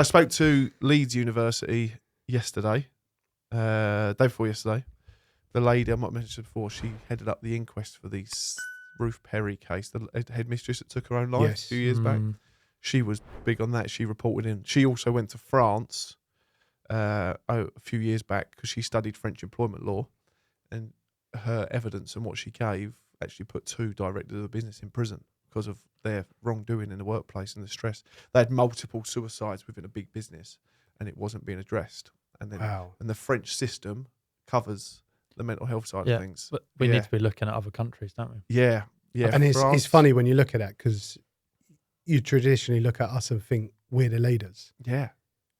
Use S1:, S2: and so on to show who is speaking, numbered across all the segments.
S1: I spoke to Leeds University yesterday, day before yesterday. The lady I might have mentioned before, she headed up the inquest for the Ruth Perry case, the headmistress that took her own life a few years back. She was big on that. She reported in. She also went to France a few years back because she studied French employment law, and her evidence and what she gave actually put 2 directors of the business in prison because of their wrongdoing in the workplace and the stress. They had multiple suicides within a big business, and it wasn't being addressed. And then, and the French system covers the mental health side of things.
S2: But we need to be looking at other countries, don't we?
S1: Yeah.
S3: And it's funny when you look at that because you traditionally look at us and think we're the leaders.
S1: Yeah.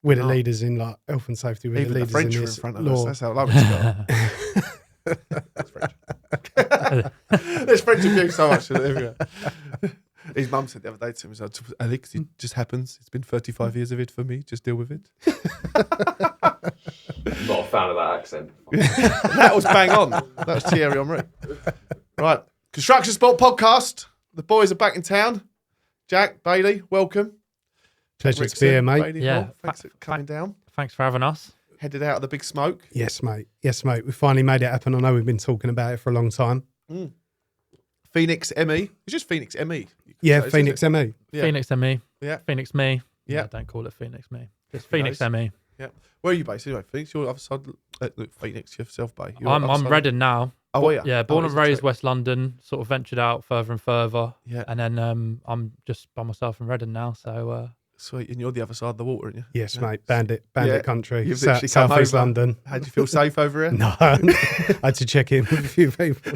S3: We're the leaders in like health and safety. We're
S1: Even
S3: the leaders
S1: French
S3: in
S1: are
S3: this
S1: in front of
S3: law.
S1: us. That's how lovely it's got. That's French. There's French abuse so much everywhere. His mum said the other day to him, Alex, it just happens. It's been 35 years of it for me. Just deal with it.
S4: I'm not a fan of that accent.
S1: That was bang on. That was Thierry Henry. Right. Construction Sport Podcast. The boys are back in town. Jack, Bayley, welcome.
S3: Pleasure to be here, mate.
S1: Bailey, thanks for coming down.
S2: Thanks for having us.
S1: Headed out of the big smoke.
S3: Yes, mate. Yes, mate. We finally made it happen. I know we've been talking about it for a long time.
S1: PhoenixME. It's just PhoenixME.
S3: Yeah, PhoenixME.
S1: Yeah.
S2: PhoenixME.
S1: Yeah.
S2: PhoenixME.
S1: Yeah.
S2: No, don't call it PhoenixME. Just PhoenixME.
S1: Yeah. Where are you based anyway? Phoenix, you're other side. Look, Phoenix yourself, Bay.
S2: I'm Reading now.
S1: Oh, are you?
S2: Yeah, born and raised West London. Sort of ventured out further and further. Yeah. And then I'm just by myself in Reading now. So.
S1: Sweet, and you're the other side of the water, aren't you?
S3: Yes, mate. Bandit country.
S1: You've
S3: South East London.
S1: How do you feel safe over here?
S3: No, I had to check in with a few people.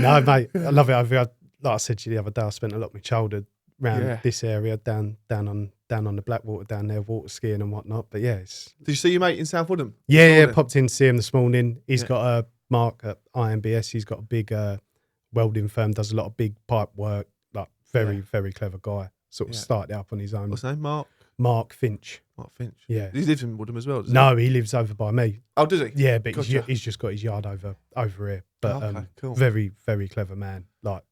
S3: No, mate, I love it. Like I said to you the other day, I spent a lot of my childhood around this area, down on the Blackwater, down there, water skiing and whatnot. But yeah,
S1: did you see your mate in South Woodham?
S3: Yeah, popped in to see him this morning. He's got a Mark at IMBS. He's got a big welding firm, does a lot of big pipe work. Like very clever guy. Sort of started up on his own.
S1: What's his name?
S3: Mark Finch.
S1: Mark Finch.
S3: Yeah.
S1: He lives in Woodham as well, does he?
S3: No, he lives over by me.
S1: Oh, does he?
S3: Yeah, but he's just got his yard over here. But
S1: cool.
S3: Very clever man. Like,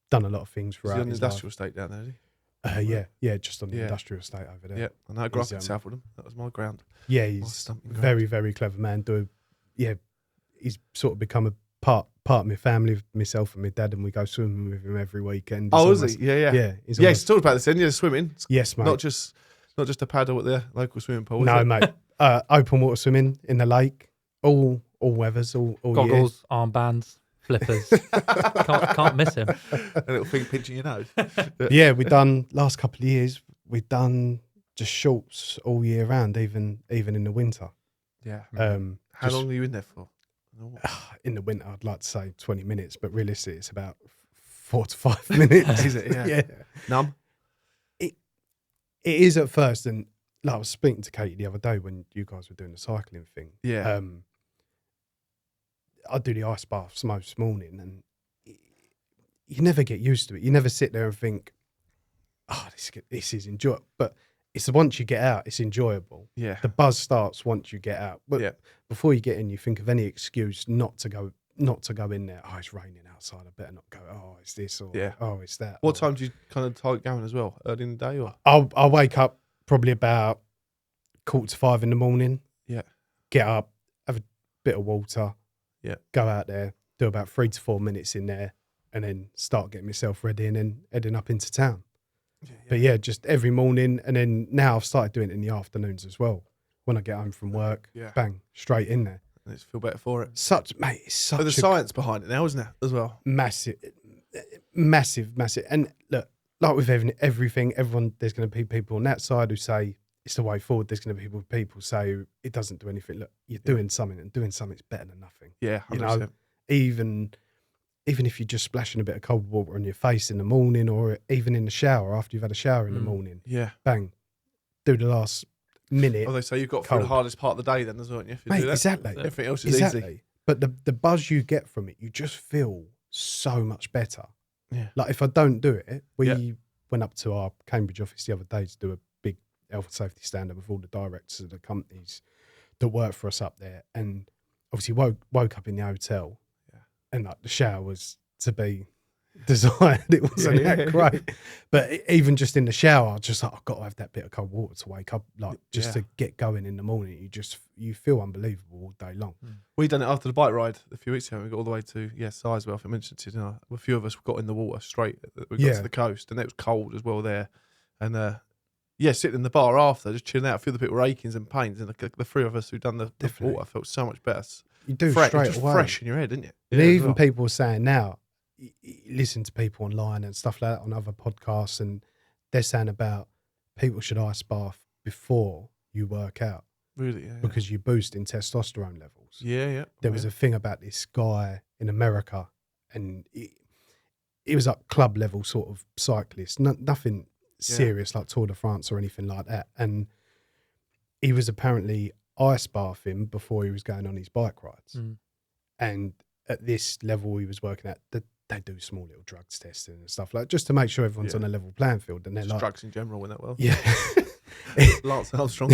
S3: done a lot of things for
S1: Is he on the industrial estate down there, is he?
S3: Yeah, just on the industrial estate over there.
S1: Yeah, I know. I grew up in South Woodham. That was my ground.
S3: Yeah, he's very clever man. He's sort of become a part of my family, myself and my dad, and we go swimming with him every weekend.
S1: Oh, is he? Yeah.
S3: Yeah,
S1: he's talked about this, didn't you? Swimming.
S3: Yes, mate.
S1: Not just a paddle at the local swimming pool.
S3: No, mate. Open water swimming in the lake, all weathers, all
S2: goggles, armbands, flippers. can't miss him.
S1: A little thing pinching your nose.
S3: Yeah, we've done last couple of years. We've done just shorts all year round, even in the winter.
S1: Yeah. How long are you in there for?
S3: In the winter, I'd like to say 20 minutes, but realistically, it's about 4 to 5 minutes.
S1: Is it? Yeah. Numb?
S3: It is at first, and like I was speaking to Katie the other day when you guys were doing the cycling thing.
S1: Yeah.
S3: I do the ice baths most morning, and you never get used to it. You never sit there and think, "Oh, this is enjoyable." But it's once you get out, it's enjoyable.
S1: Yeah.
S3: The buzz starts once you get out. But before you get in, you think of any excuse not to go in there. Oh, it's raining outside. I better not go. Oh, it's this or oh, it's that.
S1: What time do you kind of target going as well? Early in the day or?
S3: I'll wake up probably about 4:45 in the morning.
S1: Yeah.
S3: Get up, have a bit of water.
S1: Yeah.
S3: Go out there, do about 3 to 4 minutes in there, and then start getting myself ready and then heading up into town. But just every morning, and then now I've started doing it in the afternoons as well. When I get home from work, bang, straight in there.
S1: And it's feel better for it.
S3: It's such
S1: the science behind it now, isn't it, as well?
S3: Massive. And look, like with everything, everyone, there's going to be people on that side who say it's the way forward. There's going to be people say it doesn't do anything. Look, you're doing something, and doing something's better than nothing.
S1: Yeah, 100%.
S3: You know, even if you're just splashing a bit of cold water on your face in the morning, or even in the shower after you've had a shower in the morning.
S1: Yeah.
S3: Bang. Do the last minute.
S1: Oh, they say you've got through the hardest part of the day then, as well, if you do that.
S3: Exactly.
S1: Everything else is easy.
S3: But the buzz you get from it, you just feel so much better.
S1: Yeah.
S3: Like if I don't do it, we went up to our Cambridge office the other day to do a big health and safety stand-up with all the directors of the companies that work for us up there. And obviously woke up in the hotel and like the shower was to be designed. It wasn't that great. But even just in the shower, I was just like, I've got to have that bit of cold water to wake up, like just to get going in the morning. You feel unbelievable all day long.
S1: We done it after the bike ride a few weeks ago. We got all the way to Sizewell. I think I mentioned to you. A few of us got in the water straight. We got to the coast, and it was cold as well there. And sitting in the bar after, just chilling out. I feel the bit of achings and pains, and the three of us who done the water felt so much better.
S3: You do
S1: straight
S3: away.
S1: Fresh in your head, didn't you?
S3: And even people are saying now, you listen to people online and stuff like that on other podcasts, and they're saying about people should ice bath before you work out.
S1: Really? Yeah.
S3: Because you boost in testosterone levels.
S1: Yeah.
S3: There was a thing about this guy in America, and he was like club level sort of cyclist, nothing serious like Tour de France or anything like that. And he was apparently ice bathing before he was going on his bike rides. And at this level he was working at, they do small little drugs testing and stuff like just to make sure everyone's on a level playing field. And they're
S1: just
S3: like,
S1: drugs in general went that well.
S3: Yeah.
S1: Lance Armstrong.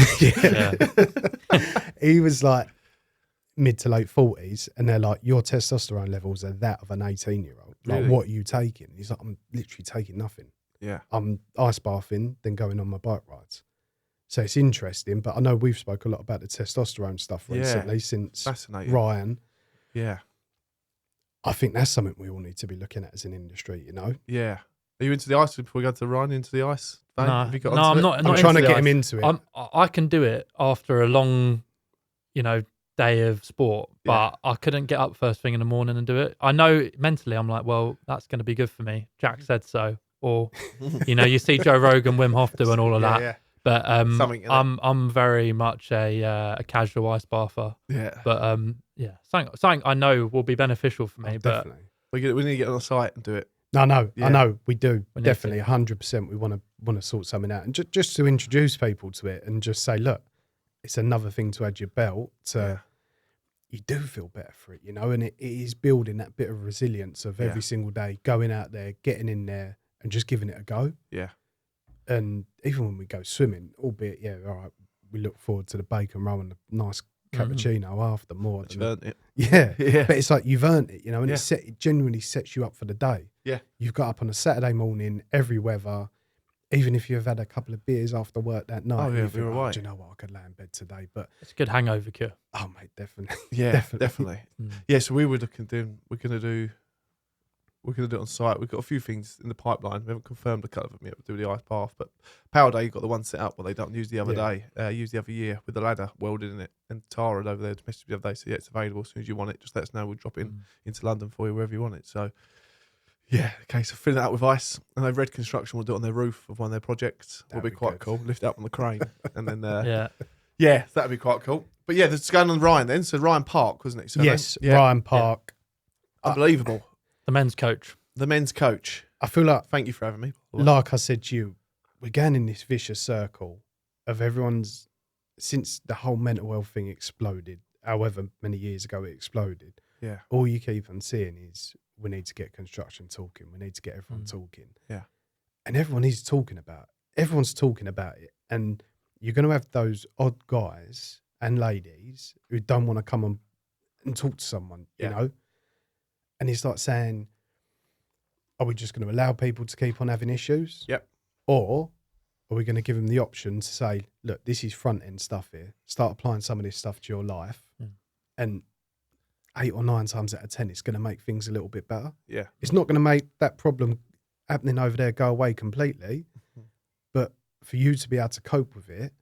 S3: He was like mid to late 40s, and they're like, your testosterone levels are that of an 18-year-old. Like,
S1: really?
S3: What are you taking? He's like, I'm literally taking nothing.
S1: Yeah. I'm
S3: ice bathing, then going on my bike rides. So it's interesting, but I know we've spoke a lot about the testosterone stuff recently since Ryan.
S1: Yeah.
S3: I think that's something we all need to be looking at as an industry, you know?
S1: Yeah. Are you into the ice before we go to Ryan, into the ice?
S2: No,
S1: Have you got
S2: I'm not.
S3: I'm trying to get him into it.
S2: I can do it after a long, day of sport, but I couldn't get up first thing in the morning and do it. I know mentally I'm like, well, that's going to be good for me. Jack said so. Or, you see Joe Rogan, Wim Hof doing all of that. Yeah. But I'm very much a casual ice bather. Yeah. But something I know will be beneficial for me. But
S3: definitely.
S1: We need to get on the site and do it.
S3: I know, we do. Definitely, 100%. We want to sort something out. And just to introduce people to it and just say, look, it's another thing to add your belt. You do feel better for it, and it is building that bit of resilience of every single day, going out there, getting in there and just giving it a go. Yeah. And even when we go swimming, albeit, all right, we look forward to the bacon roll and the nice cappuccino after more.
S1: You've earned it.
S3: Yeah. But it's like you've earned it, and it genuinely sets you up for the day. Yeah. You've got up on a Saturday morning, every weather, even if you've had a couple of beers after work that night.
S1: Oh, yeah, you're right.
S3: Do you know what? I could lay in bed today. But
S2: it's a good hangover cure.
S3: Oh, mate, definitely.
S1: Yeah, definitely. Yeah, so we were looking we're going to do it on site. We've got a few things in the pipeline. We haven't confirmed a couple of them yet. We'll do the ice bath. But Power Day, you've got the one set up, they don't use the other day, use the other year with the ladder welded in it. And Tara over there messaged the other day, so it's available as soon as you want it. Just let us know. We'll drop it into London for you, wherever you want it. So, okay, so filling it out with ice. And they've Red Construction will do it on their roof of one of their projects. Will be quite cool. Lift it up on the crane. And then, that'd be quite cool. But that's going on Ryan then. So Ryan Parke, wasn't it? So
S3: yes, Ryan Parke.
S1: Unbelievable.
S2: The men's coach.
S1: I feel like, thank you for having me.
S3: Like I said to you, we're going in this vicious circle of everyone's, since the whole mental health thing exploded, however many years ago it exploded. Yeah. All you keep on seeing is we need to get construction talking. We need to get everyone talking. Yeah. And everyone is talking about it. Everyone's talking about it. And you're going to have those odd guys and ladies who don't want to come on and talk to someone, you know? And it's like saying, are we just going to allow people to keep on having issues? Yep. Or are we going to give them the option to say, look, this is front end stuff here. Start applying some of this stuff to your life. And 8 or 9 times out of 10, it's going to make things a little bit better. Yeah. It's not going to make that problem happening over there go away completely. But for you to be able to cope with it,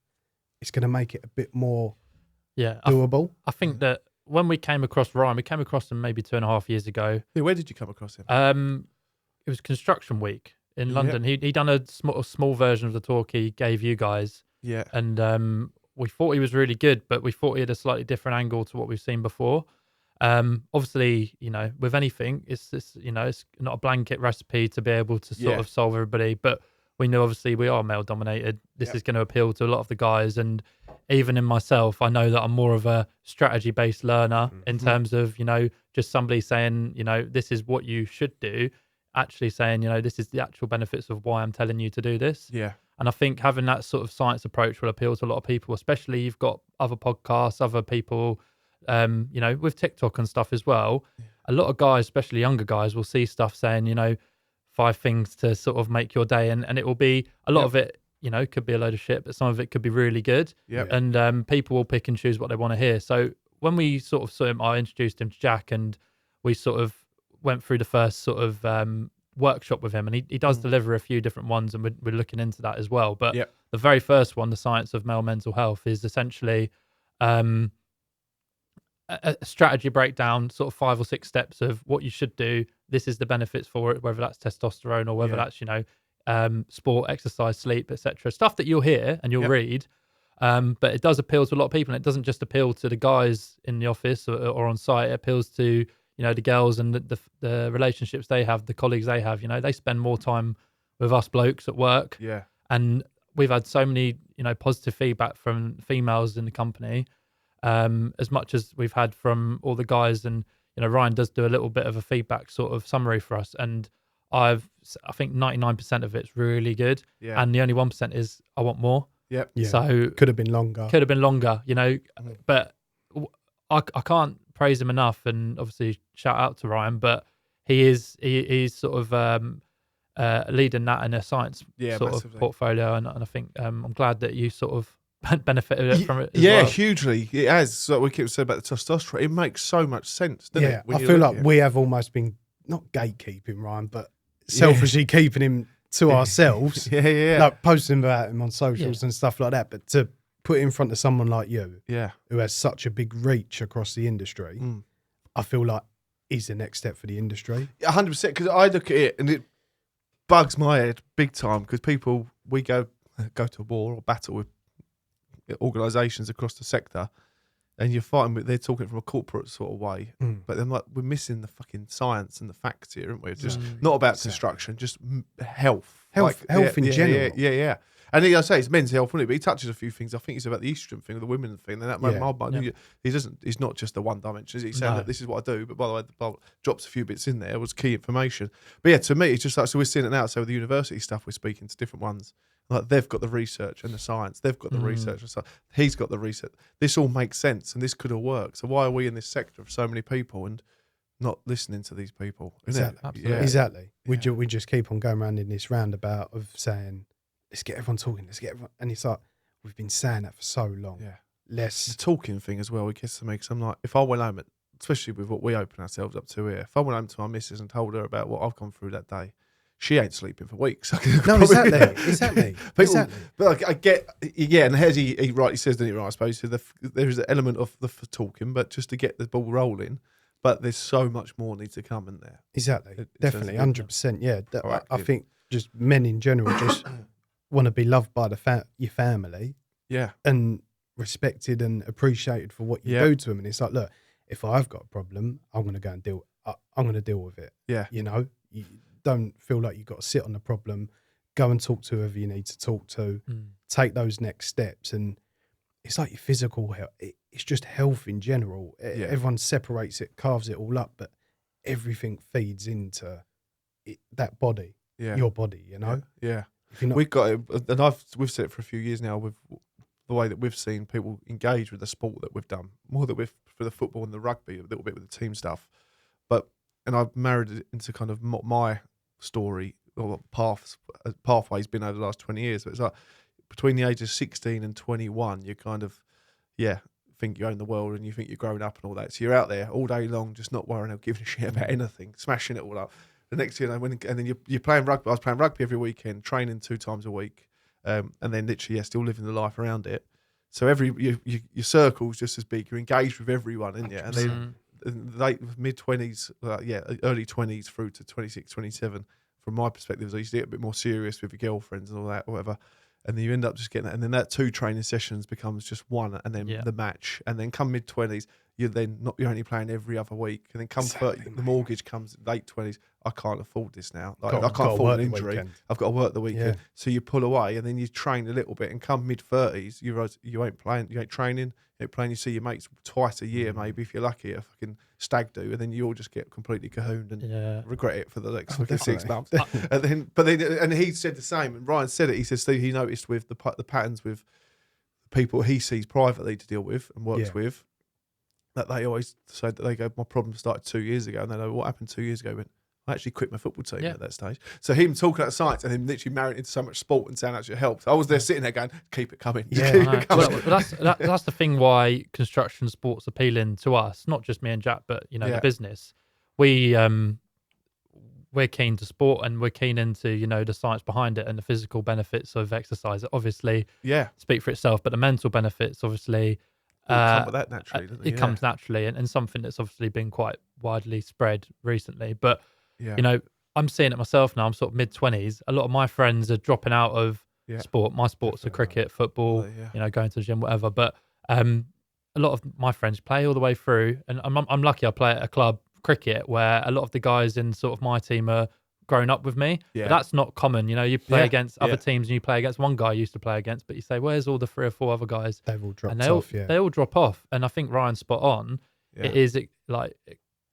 S3: it's going to make it a bit more doable.
S2: I think that when we came across Ryan, we came across him maybe 2.5 years ago.
S1: Yeah, where did you come across him?
S2: It was Construction Week in London. He done a small version of the talk he gave you guys. Yeah. And we thought he was really good, but we thought he had a slightly different angle to what we've seen before. Obviously, with anything, it's not a blanket recipe to be able to sort of solve everybody, but we know obviously we are male dominated. This is going to appeal to a lot of the guys, and even in myself, I know that I'm more of a strategy based learner in terms of, just somebody saying, this is what you should do, actually saying, this is the actual benefits of why I'm telling you to do this. Yeah. And I think having that sort of science approach will appeal to a lot of people, especially you've got other podcasts, other people, with TikTok and stuff as well. Yeah. A lot of guys, especially younger guys, will see stuff saying, 5 things to sort of make your day, and it will be a lot of it, could be a load of shit, but some of it could be really good. And people will pick and choose what they want to hear. So when we sort of saw him, I introduced him to Jack, and we sort of went through the first sort of workshop with him, and he does deliver a few different ones, and we're looking into that as well. But the very first one, the science of male mental health, is essentially a strategy breakdown, sort of 5 or 6 steps of what you should do. This is the benefits for it, whether that's testosterone or whether that's, sport, exercise, sleep, etc. Stuff that you'll hear and you'll read. But it does appeal to a lot of people, and it doesn't just appeal to the guys in the office or on site. It appeals to, the girls and the relationships they have, the colleagues they have. They spend more time with us blokes at work.
S1: Yeah.
S2: And we've had so many, positive feedback from females in the company, as much as we've had from all the guys. And, Ryan does do a little bit of a feedback sort of summary for us. And I think 99% of it's really good.
S1: Yeah.
S2: And the only 1% is I want more.
S1: Yep.
S3: Yeah.
S2: So
S3: could have been longer.
S2: But I can't praise him enough. And obviously shout out to Ryan, but he's sort of leading that in a science sort
S1: massively.
S2: of portfolio. And I think I'm glad that you sort of benefited from it as
S1: well.
S2: hugely.
S1: It has. So we keep saying about the testosterone. It makes so much sense, doesn't it?
S3: I feel like we have almost been, not gatekeeping Ryan, but selfishly keeping him to ourselves. Like posting about him on socials and stuff like that. But to put it in front of someone like you, who has such a big reach across the industry, I feel like is the next step for the industry.
S1: 100%. Because I look at it and it bugs my head big time, because we go to war or battle with organisations across the sector, and you're fighting with, they're talking from a corporate sort of way, but then like we're missing the fucking science and the facts here, aren't we? Just not about construction, just health in general. Yeah. And I say it's men's health, wouldn't it? But he touches a few things. I think it's about the estrogen thing, the women thing, and that he's not just the one dimension. He's saying that this is what I do, but by the way, the drops a few bits in there was key information. But yeah, to me, it's just like, so we're seeing it now. So with the university stuff, we're speaking to different ones. Like they've got the research and the science, they've got the research and stuff. He's got the research. This all makes sense, and this could all work. So why are we in this sector of so many people and not listening to these people?
S3: Exactly. Exactly. We just keep on going around in this roundabout of saying, let's get everyone talking, and it's like, we've been saying that for so long. The
S1: talking thing as well, it gets to me, because I'm like, if I went home, especially with what we open ourselves up to here, if I went home to my missus and told her about what I've gone through that day, she ain't sleeping for weeks.
S3: Exactly.
S1: But like, I get, and as he rightly says, doesn't he, right, I suppose, so there is an element of the talking, but just to get the ball rolling, but there's so much more needs to come in there.
S3: Exactly. Definitely, 100%. Yeah. I think just men in general just want to be loved by your family, and respected and appreciated for what you do to them. And it's like, look, if I've got a problem, I'm going to go and deal with it. You don't feel like you've got to sit on the problem. Go and talk to whoever you need to talk to. Take those next steps, and it's like your physical health. It's just health in general. Everyone separates it, carves it all up, but everything feeds into that body, your body. We've got it, and we've said it for a few years now with the way that we've seen people engage with the sport that we've done, more than for the football and the rugby, a little bit with the team stuff. And I've married it into kind of my story or pathway's been over the last 20 years. But it's like between the ages of 16 and 21, you kind of, think you own the world and you think you're growing up and all that. So you're out there all day long, just not worrying or giving a shit about anything, smashing it all up. The next thing you know, and then you're playing rugby. I was playing rugby every weekend, training 2 times a week, and then literally, still living the life around it. So your circle's just as big. You're engaged with everyone, isn't you? And then mid-20s, early 20s through to 26, 27, from my perspective, I used to get a bit more serious with your girlfriends and all that, or whatever. And then you end up just getting that. And then that 2 training sessions becomes just 1, and then the match. And then come mid-20s, you're only playing every other week. And then come 30, the mortgage comes late 20s. I can't afford this now. I can't afford an injury. I've got to work the weekend. So you pull away, and then you train a little bit. And come mid-30s, you ain't playing, you ain't training. You ain't playing. You see your mates twice a year, maybe, if you're lucky, a fucking stag do. And then you all just get completely cahooned and regret it for the next 6 months. And he said the same. And Ryan said it. He said, Steve, he noticed with the patterns with people he sees privately to deal with and works with, that they always say that they go, my problem started 2 years ago. And they know what happened 2 years ago. I
S1: I actually quit my football team at that stage. So him talking about science and him literally marrying into so much sport and saying actually helps. I was there sitting there going, keep it coming.
S3: Yeah,
S1: keep it coming.
S2: Well, that's the thing why construction sport's appealing to us, not just me and Jack, but the business. We're keen to sport and we're keen into, the science behind it and the physical benefits of exercise. Obviously, speak for itself, but the mental benefits, obviously,
S1: come with that naturally, doesn't it?
S2: It comes naturally and something that's obviously been quite widely spread recently. But, I'm seeing it myself now. I'm sort of mid-20s. A lot of my friends are dropping out of sport. My sports are cricket, football, going to the gym, whatever. But a lot of my friends play all the way through. And I'm lucky I play at a club, cricket, where a lot of the guys in sort of my team are grown up with me. But that's not common. You play against other teams and you play against one guy I used to play against, but you say, where's all the 3 or 4 other guys?
S3: They've all dropped
S2: off. They all drop off. And I think Ryan's spot on. It is like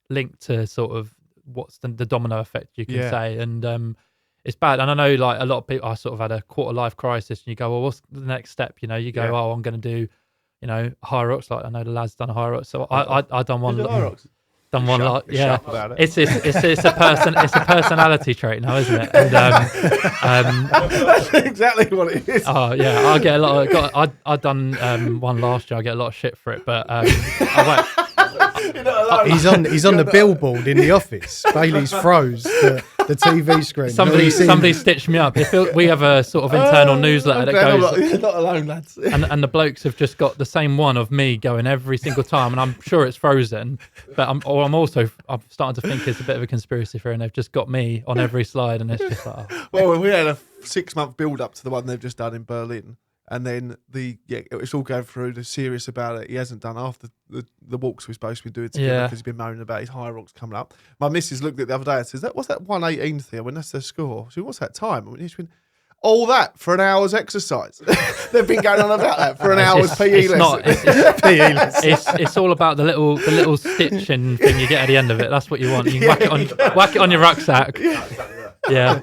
S2: linked to sort of what's the domino effect, you can say. And it's bad. And I know like a lot of people, I sort of had a quarter life crisis and you go, well, what's the next step? You go, oh, I'm going to do, Hyrox. Like I know the lads done Hyrox. So I done one. Done one lot, It's a personality trait now, isn't it? And,
S1: that's exactly what it is.
S2: Oh yeah, I get a lot. I done one last year. I get a lot of shit for it, but I won't.
S3: He's on the billboard in the office. Bailey's froze the TV screen.
S2: Somebody stitched me up. We have a sort of internal newsletter that goes.
S1: You're not alone, lads.
S2: And the blokes have just got the same one of me going every single time, and I'm sure it's frozen. But I'm starting to think it's a bit of a conspiracy theory, and they've just got me on every slide, and it's just like. Oh.
S1: Well, we had a 6-month build up to the one they've just done in Berlin. And then it's all going through. They're serious about it. He hasn't done half the walks we're supposed to be doing together because he's been moaning about his Hyrox coming up. My missus looked at it the other day and says, what's that 1:18 thing? I went, that's their score. She went, what's that time? I went, she's been, all that for an hour's exercise. They've been going on about that for an hour's PE lesson.
S3: PE lesson.
S2: It's all about the little stitching thing you get at the end of it. That's what you want. You can whack it on your rucksack. Yeah.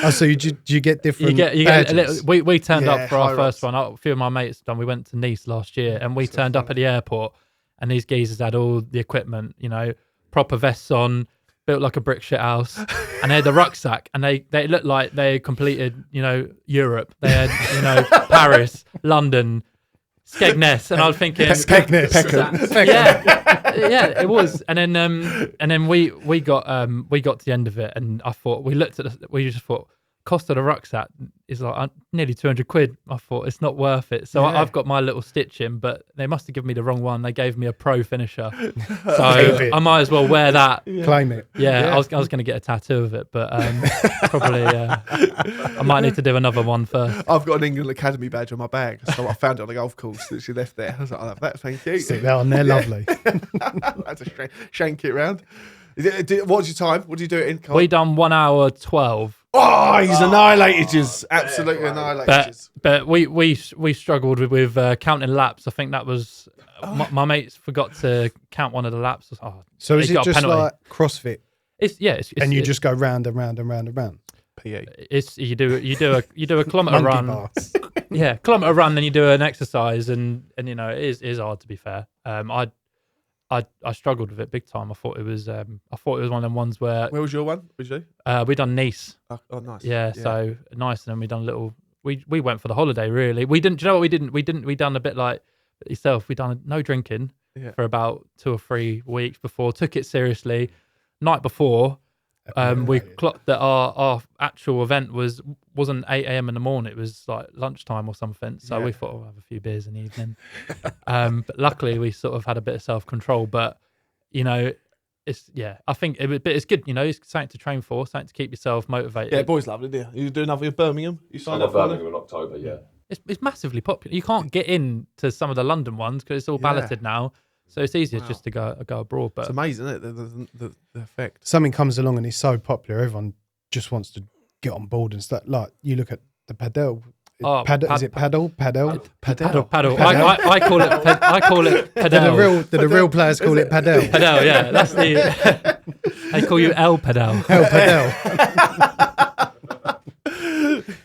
S3: Oh, so you get different.
S2: You get a little. We turned up for our first one. A few of my mates done. We went to Nice last year, and we turned up at the airport, and these geezers had all the equipment, proper vests on, built like a brick shit house, and they had the rucksack, and they looked like they completed, Europe. They had, Paris, London, Skegness, and I was thinking, yeah, it was. And then we got to the end of it, and I thought we just thought cost of the rucksack is like nearly 200 quid. I thought it's not worth it. So I've got my little stitch in, but they must have given me the wrong one. They gave me a pro finisher, so I might as well wear that.
S3: Claim it.
S2: Yeah, I was going to get a tattoo of it, but probably I might need to do another one first.
S1: I've got an England Academy badge on my bag, so I found it on the golf course that she left there. I was like, I love that, thank you.
S3: Stick that on there, lovely.
S1: That's a shank it round. What's your time? What do you do it in?
S2: We done 1 hour 12.
S1: Oh, he's annihilated you. Absolutely annihilated you.
S2: But we struggled with counting laps. I think that was my mates forgot to count one of the laps.
S3: So is it just like CrossFit?
S2: It's
S3: you just go round and round and round and round.
S1: PE.
S2: It's you do a kilometre run. Yeah, kilometre run, then you do an exercise, and it is hard, to be fair. I struggled with it big time. I thought it was one of them ones where.
S1: Where was your one? What did you do?
S2: We done Nice.
S1: Oh, nice.
S2: Yeah, so nice, and then we done a little. We went for the holiday, really. We didn't. Do you know what we didn't? We done a bit like yourself. We done no drinking for about 2 or 3 weeks before. Took it seriously. Night before, we clocked that our actual event wasn't 8 a.m. in the morning. It was like lunchtime or something. So we thought we'll have a few beers in the evening. But luckily we sort of had a bit of self-control. But I think it's good. It's something to train for, something to keep yourself motivated.
S1: Yeah, boys love it, do you? You do another in Birmingham? You signed up for
S4: Birmingham in October, yeah.
S2: It's massively popular. You can't get into some of the London ones because it's all balloted now. So it's easier just to go abroad. But
S1: it's amazing, isn't it? The effect.
S3: Something comes along and it's so popular, everyone just wants to get on board and stuff. Like you look at the padel. Is it paddle?
S2: Paddle. I call it padel.
S3: Do the real players call it padel?
S2: Padel, yeah. That's they call you El Padel.
S3: El padel.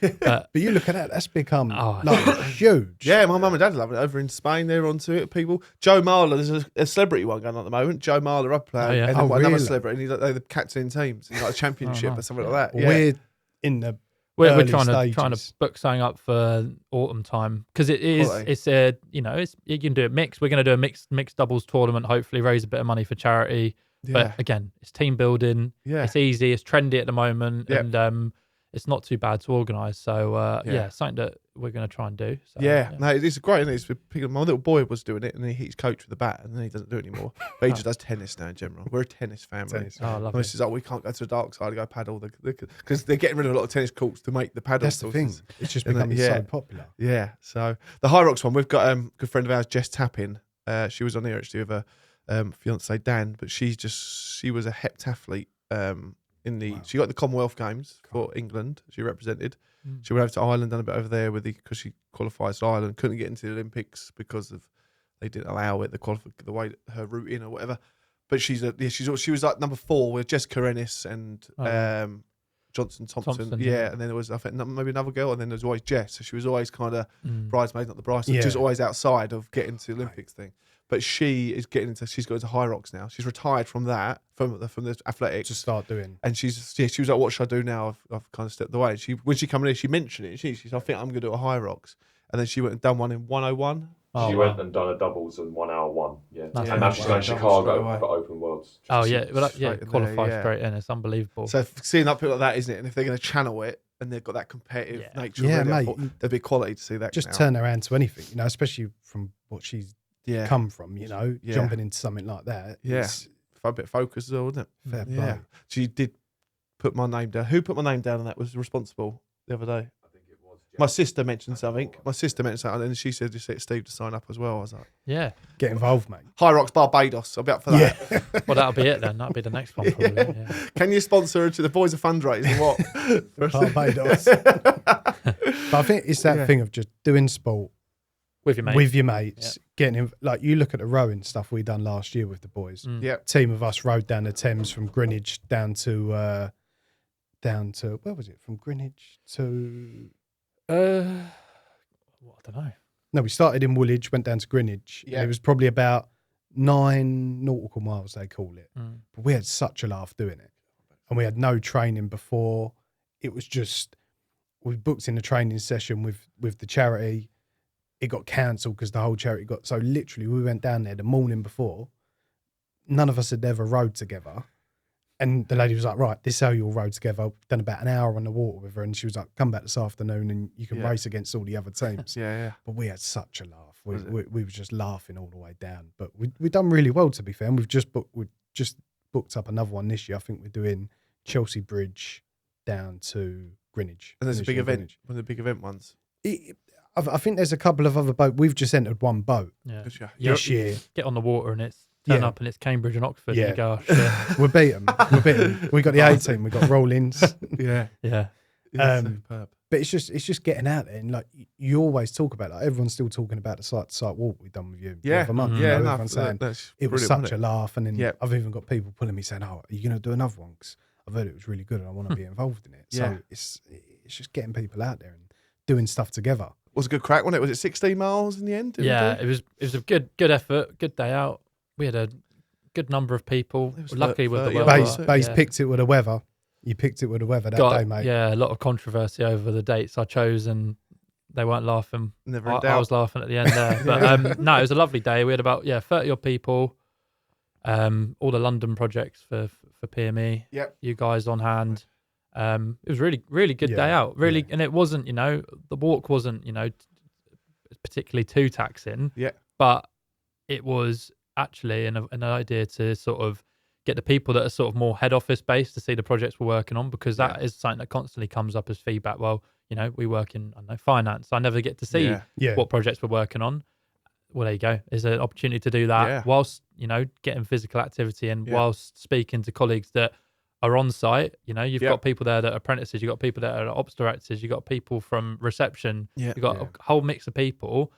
S3: But you look at that, that's become huge.
S1: Yeah, my mum and dad love it. Over in Spain, they're onto it. People, Joe Marler, there's a celebrity one going on at the moment. Joe Marler up playing, and then another celebrity, and he's like they're the captain teams in like a championship or something like that.
S3: We're in the
S2: we're trying to book something up for autumn time because it's a you can do it mixed. We're going to do a mixed doubles tournament. Hopefully, raise a bit of money for charity. Yeah. But again, it's team building. Yeah. It's easy. It's trendy at the moment, and it's not too bad to organise. So something that we're going to try and do. So,
S1: no, it's great. Isn't it? My little boy was doing it, and he's coached with a bat, and then he doesn't do it anymore. But he just does tennis now in general. We're a tennis family.
S2: I love it.
S1: This is we can't go to the dark side and go paddle because they're getting rid of a lot of tennis courts to make the paddle.
S3: That's the thing. It's just becoming so popular.
S1: Yeah. So the Hyrox one, we've got a good friend of ours, Jess Tappin. She was on here actually with her fiance Dan, but she was a heptathlete. She got the Commonwealth Games for England. She represented. She went over to Ireland, done a bit over there because she qualified for Ireland. Couldn't get into the Olympics because they didn't allow it. The way her route in or whatever. But she was like number 4 with Jessica Ennis and Johnson Thompson. Yeah, and then there was I think maybe another girl, and then there was always Jess. So she was always kind of bridesmaid, not the bride. So just always outside of getting to the Olympics thing. But she is she's got into Hyrox now. She's retired from that, from the athletics.
S3: To start doing.
S1: And she was like, what should I do now? I've kind of stepped away. When she came in here, she mentioned it. She said, I think I'm going to do a Hyrox. And then she went and done one in 101.
S4: She went and done a doubles in 1 hour 1. Yeah. And now she's going to Chicago for Open Worlds.
S2: Qualify straight in. It's unbelievable.
S1: So seeing up people like that, isn't it? And if they're going to channel it, and they've got that competitive nature already, mate, there'd be quality to see that.
S3: Just turn around to anything, especially from what she's come from, jumping into something like that.
S1: Yeah. A bit of focus as well, wouldn't it?
S3: Fair play.
S1: She did put my name down. Who put my name down and that was responsible the other day? I think it was Jack. My sister mentioned something. And then she said, just get Steve to sign up as well. I was like,
S3: get involved, mate.
S1: Hyrox Barbados. I'll be up for that.
S2: Yeah. Well, that'll be it then. That'll be the next one probably. Yeah.
S1: Can you sponsor her to the boys of fundraising? What?
S3: Barbados. But I think it's that thing of just doing sport
S2: with your mates,
S3: getting like you look at the rowing stuff we done last year with the boys. Team of us rowed down the Thames from Greenwich down to where was it? From Greenwich to
S2: I don't know.
S3: No, we started in Woolwich, went down to Greenwich. And it was probably about 9 nautical miles, they call it. But we had such a laugh doing it, and we had no training before. It was just we booked in a training session with the charity. It got cancelled because the whole charity got... So literally, we went down there the morning before. None of us had ever rowed together. And the lady was like, right, this is how you'll row together. I've done about an hour on the water with her. And she was like, come back this afternoon and you can race against all the other teams. But we had such a laugh. We were just laughing all the way down. But we've done really well, to be fair. And we've just booked up another one this year. I think we're doing Chelsea Bridge down to Greenwich.
S1: And there's a big event, one of the big event ones.
S3: I think there's a couple of other boats. We've just entered one boat this year.
S2: Get on the water and it's turn up and it's Cambridge and Oxford. And you go, oh, shit.
S3: We'll beat them. We got the A team. We got Rollins.
S2: Superb.
S3: But it's just getting out there, and like you always talk about, like everyone's still talking about the site-to-site walk we've done with you the other month. Everyone's saying it was such a laugh, and then I've even got people pulling me saying, "Oh, are you going to do another one?" Because I've heard it was really good and I want to be involved in it. So it's just getting people out there and doing stuff together.
S1: Was a good crack, wasn't it? Was it 16 miles in the end?
S2: It was a good effort, good day out. We had a good number of people. Lucky with the weather.
S3: Base picked it with the weather. You picked it with the weather that day, mate.
S2: Yeah, a lot of controversy over the dates I chose, and they weren't laughing.
S1: Never in doubt.
S2: I was laughing at the end there. But no, it was a lovely day. We had about 30 odd people. All the London projects for PME.
S1: Yep.
S2: You guys on hand. It was really, really good day out. Really, and it wasn't, the walk wasn't, particularly too taxing.
S1: Yeah.
S2: But it was actually an idea to sort of get the people that are sort of more head office based to see the projects we're working on, because that is something that constantly comes up as feedback. Well, we work in, finance. I never get to see what projects we're working on. Well, there you go. There's an opportunity to do that whilst, getting physical activity and whilst speaking to colleagues that are on site. You've got people there that are apprentices, you've got people that are ops directors, you've got people from reception, you've got a whole mix of people.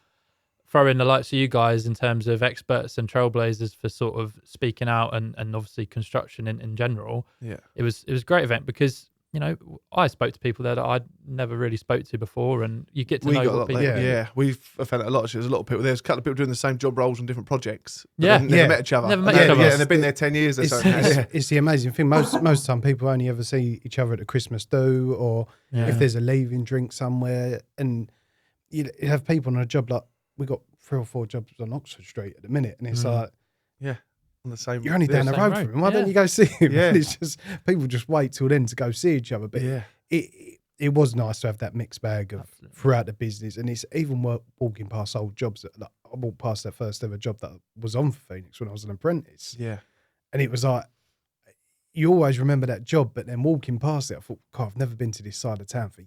S2: Throw in the likes of you guys in terms of experts and trailblazers for sort of speaking out and obviously construction in general. Yeah. It was a great event because I spoke to people there that I'd never really spoke to before, and you get to know what people.
S1: We've found a lot. There's a lot of people. There's a couple of people doing the same job roles on different projects.
S2: Yeah,
S1: never met each other.
S2: Never met each other.
S1: Yeah, and they've been there 10 years.
S3: It's the amazing thing. Most of the time, people only ever see each other at the Christmas do, or if there's a leaving drink somewhere, and you have people on a job like we got 3 or 4 jobs on Oxford Street at the minute, and it's like,
S1: on the same.
S3: You're only down the road from him. Why don't you go see him?
S1: Yeah,
S3: it's just people just wait till then to go see each other. But it was nice to have that mixed bag of throughout the business, and it's even walking past old jobs. I walked past that first ever job that was on for Phoenix when I was an apprentice.
S1: Yeah,
S3: and it was like you always remember that job, but then walking past it, I thought, God, I've never been to this side of town for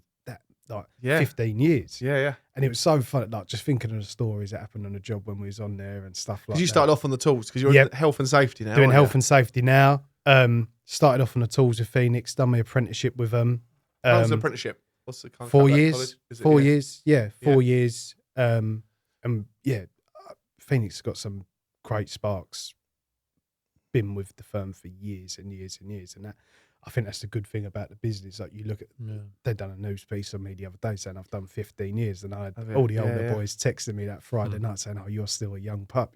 S3: that 15 years.
S1: Yeah.
S3: And it was so fun, like just thinking of the stories that happened on the job when we was on there and stuff like that.
S1: Because you started off on the tools, because you're in health and safety now.
S3: Doing health and safety now. Started off on the tools with Phoenix, done my apprenticeship with them.
S1: How was the apprenticeship? What's the kind of
S3: 4 years. 4 years. Yeah, 4 years. Phoenix has got some great sparks. Been with the firm for years and years and years, and that I think that's the good thing about the business. Like you look at, they've done a news piece on me the other day saying I've done 15 years, and I had all the older boys texting me that Friday night saying, "Oh, you're still a young pup."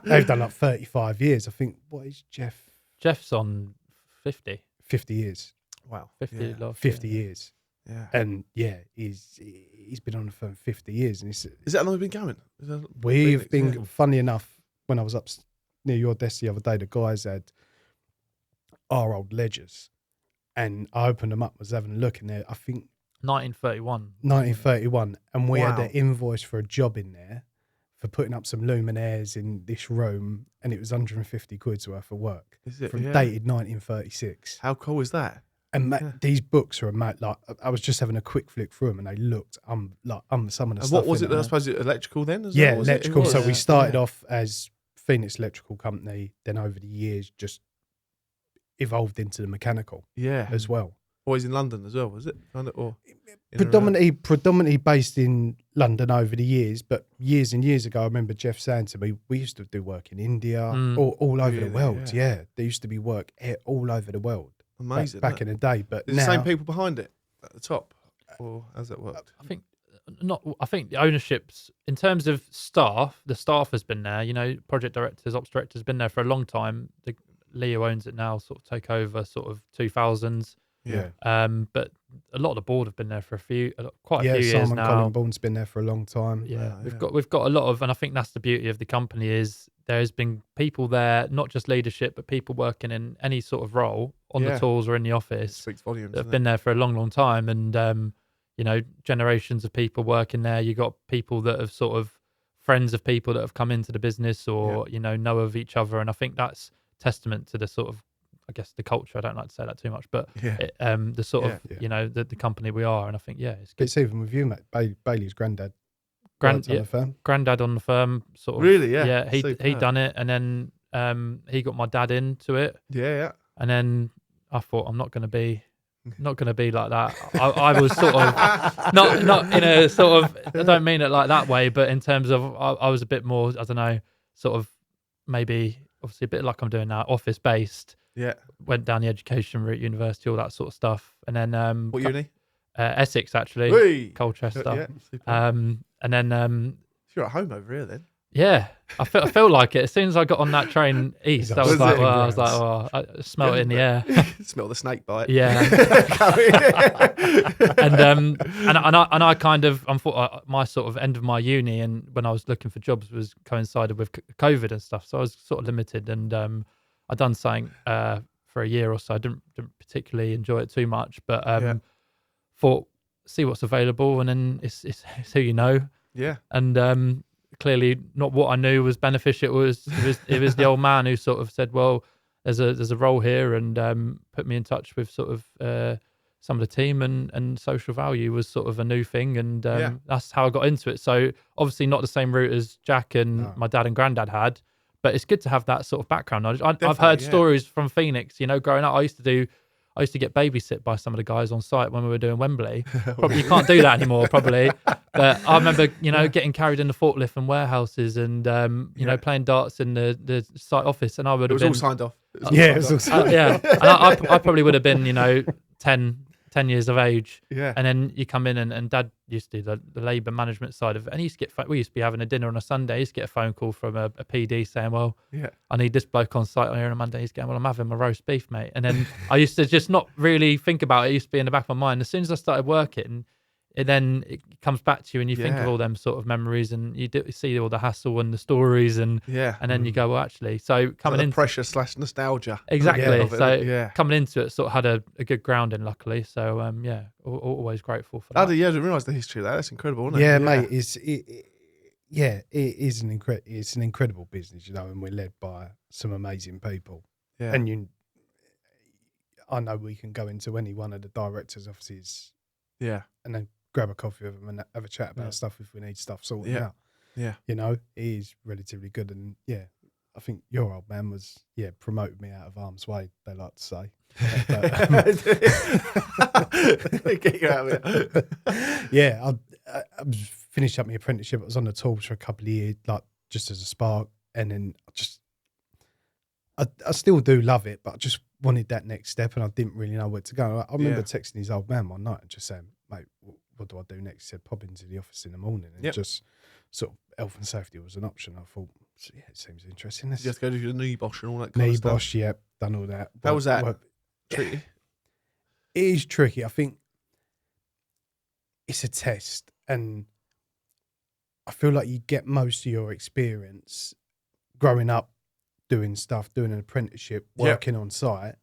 S3: They've done like 35 years. I think what is Jeff?
S2: Jeff's on 50.
S3: 50 years.
S1: Wow,
S2: 50
S3: years. Yeah, and he's been on the firm 50 years, and is
S1: that how long we've been going?
S3: We've been. Funny enough, when I was up near your desk the other day, the guys had our old ledgers, and I opened them up, was having a look in there. I think 1931, and we had an invoice for a job in there for putting up some luminaires in this room, and it was 150 quid's worth of work.
S1: Is it?
S3: Dated 1936.
S1: How cool is that?
S3: And these books are like, I was just having a quick flick through them, and they looked some of the
S1: and
S3: stuff.
S1: What was it? I suppose it electrical then?
S3: Electrical. So we started off as Phoenix Electrical Company, then over the years just evolved into the mechanical as well.
S1: Always in London as well, was it?
S3: Predominantly based in London over the years, but years and years ago, I remember Jeff saying to me, we used to do work in India, all over the world. Yeah, there used to be work all over the world.
S1: Amazing.
S3: Back in the day, but
S1: now, the same people behind it at the top, or how's that worked?
S2: I think the ownerships in terms of staff, the staff has been there. Project directors, ops directors, been there for a long time. Leo owns it now, sort of take over, sort of 2000s.
S1: Yeah.
S2: But a lot of the board have been there for quite a few years
S3: Simon
S2: now.
S3: Colin Bourne's been there for a long time.
S2: Yeah, we've got a lot of, and I think that's the beauty of the company is there's been people there, not just leadership, but people working in any sort of role on the tools or in the office.
S1: It speaks volumes.
S2: That have been there for a long, long time, and generations of people working there. You got people that have sort of friends of people that have come into the business or know of each other, and I think that's testament to the sort of, I guess, the culture. I don't like to say that too much, but the sort of the company we are, and I think it's good.
S3: It's even with you, mate. Bailey's granddad. Granddad
S2: on the firm, sort of.
S1: Really?
S2: He done it, and then he got my dad into it. And then I thought, I'm not going to be like that. I was sort of not in a sort of, I don't mean it like that way, but in terms of I was a bit more, I don't know, sort of maybe obviously a bit like I'm doing now, office based.
S1: Yeah.
S2: Went down the education route, university, all that sort of stuff, and then
S1: what uni?
S2: Essex, actually.
S1: Whee!
S2: Colchester.
S1: Yeah,
S2: and then
S1: you're at home over here then.
S2: Yeah, I felt like it as soon as I got on that train east. I was like, I smell it in the air.
S1: Smell the snake bite.
S2: Yeah. and I kind of, my sort of end of my uni, and when I was looking for jobs was coincided with COVID and stuff, so I was sort of limited, and I'd done something for a year or so. I didn't particularly enjoy it too much, but thought see what's available, and then it's who you know.
S1: Yeah.
S2: And clearly not what I knew was beneficial. It was the old man who sort of said, well, there's a role here, and put me in touch with sort of some of the team, and social value was sort of a new thing, and that's how I got into it. So obviously not the same route as Jack and my dad and granddad had, but it's good to have that sort of background knowledge. I've heard stories from Phoenix, growing up. I used to get babysit by some of the guys on site when we were doing Wembley. Probably you can't do that anymore, probably. But I remember, getting carried in the forklift and warehouses and, playing darts in the site office. And I would have been...
S1: all signed off.
S3: It was all signed off.
S2: Yeah. And I probably would have been, 10 years of age.
S1: Yeah.
S2: And then you come in and Dad used to do the labour management side of it. And he used to get, we used to be having a dinner on a Sunday. He used to get a phone call from a PD saying, well, I need this bloke on site here on a Monday. He's going, well, I'm having my roast beef, mate. And then I used to just not really think about it. It used to be in the back of my mind. As soon as I started working, it comes back to you and you think of all them sort of memories and you see all the hassle and the stories and then you go, well, actually, so coming in
S1: pressure / nostalgia.
S2: Exactly. So coming into it sort of had a good grounding, luckily. So always grateful for that.
S1: I didn't realise the history of that. That's incredible, isn't it?
S3: Yeah, mate. It is it's an incredible business, and we're led by some amazing people. Yeah. And I know we can go into any one of the directors' offices. Yeah. And then grab a coffee with them and have a chat about stuff if we need stuff sorted out. Yeah. It is relatively good. And I think your old man was, promoted me out of harm's way, they like to say.
S1: Get you out of
S3: it. I finished up my apprenticeship. I was on the tools for a couple of years, like just as a spark. And then I still do love it, but I just wanted that next step and I didn't really know where to go. I remember texting his old man one night and just saying, mate, what do I do next? He said, pop into the office in the morning. And just sort of health and safety was an option. I thought, it seems interesting.
S1: You have to go to your knee bosh and all that kind of stuff.
S3: Knee bosh, done all that.
S1: How was that? Tricky?
S3: It is tricky. I think it's a test and I feel like you get most of your experience growing up doing doing an apprenticeship, working on site.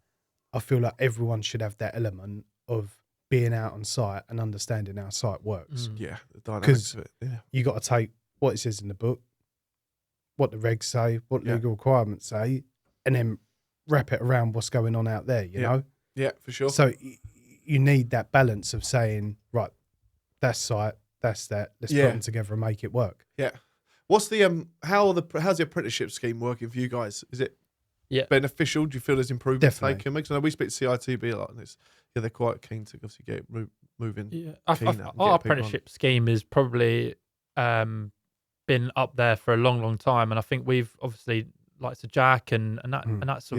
S3: I feel like everyone should have that element of being out on site and understanding how site works.
S1: Yeah, the dynamics of it. Yeah.
S3: You got to take what it says in the book, what the regs say, what legal requirements say, and then wrap it around what's going on out there, you know?
S1: Yeah, for sure.
S3: So you need that balance of saying, right, that's site, that's that. Let's put them together and make it work.
S1: Yeah. What's the how's the apprenticeship scheme working for you guys? Is it beneficial? Do you feel there's improvements taken? Because I know we speak to CITB a lot on this. Yeah, they're quite keen to obviously get moving.
S2: Yeah, our apprenticeship scheme is probably been up there for a long time, and I think we've obviously like Jack and that's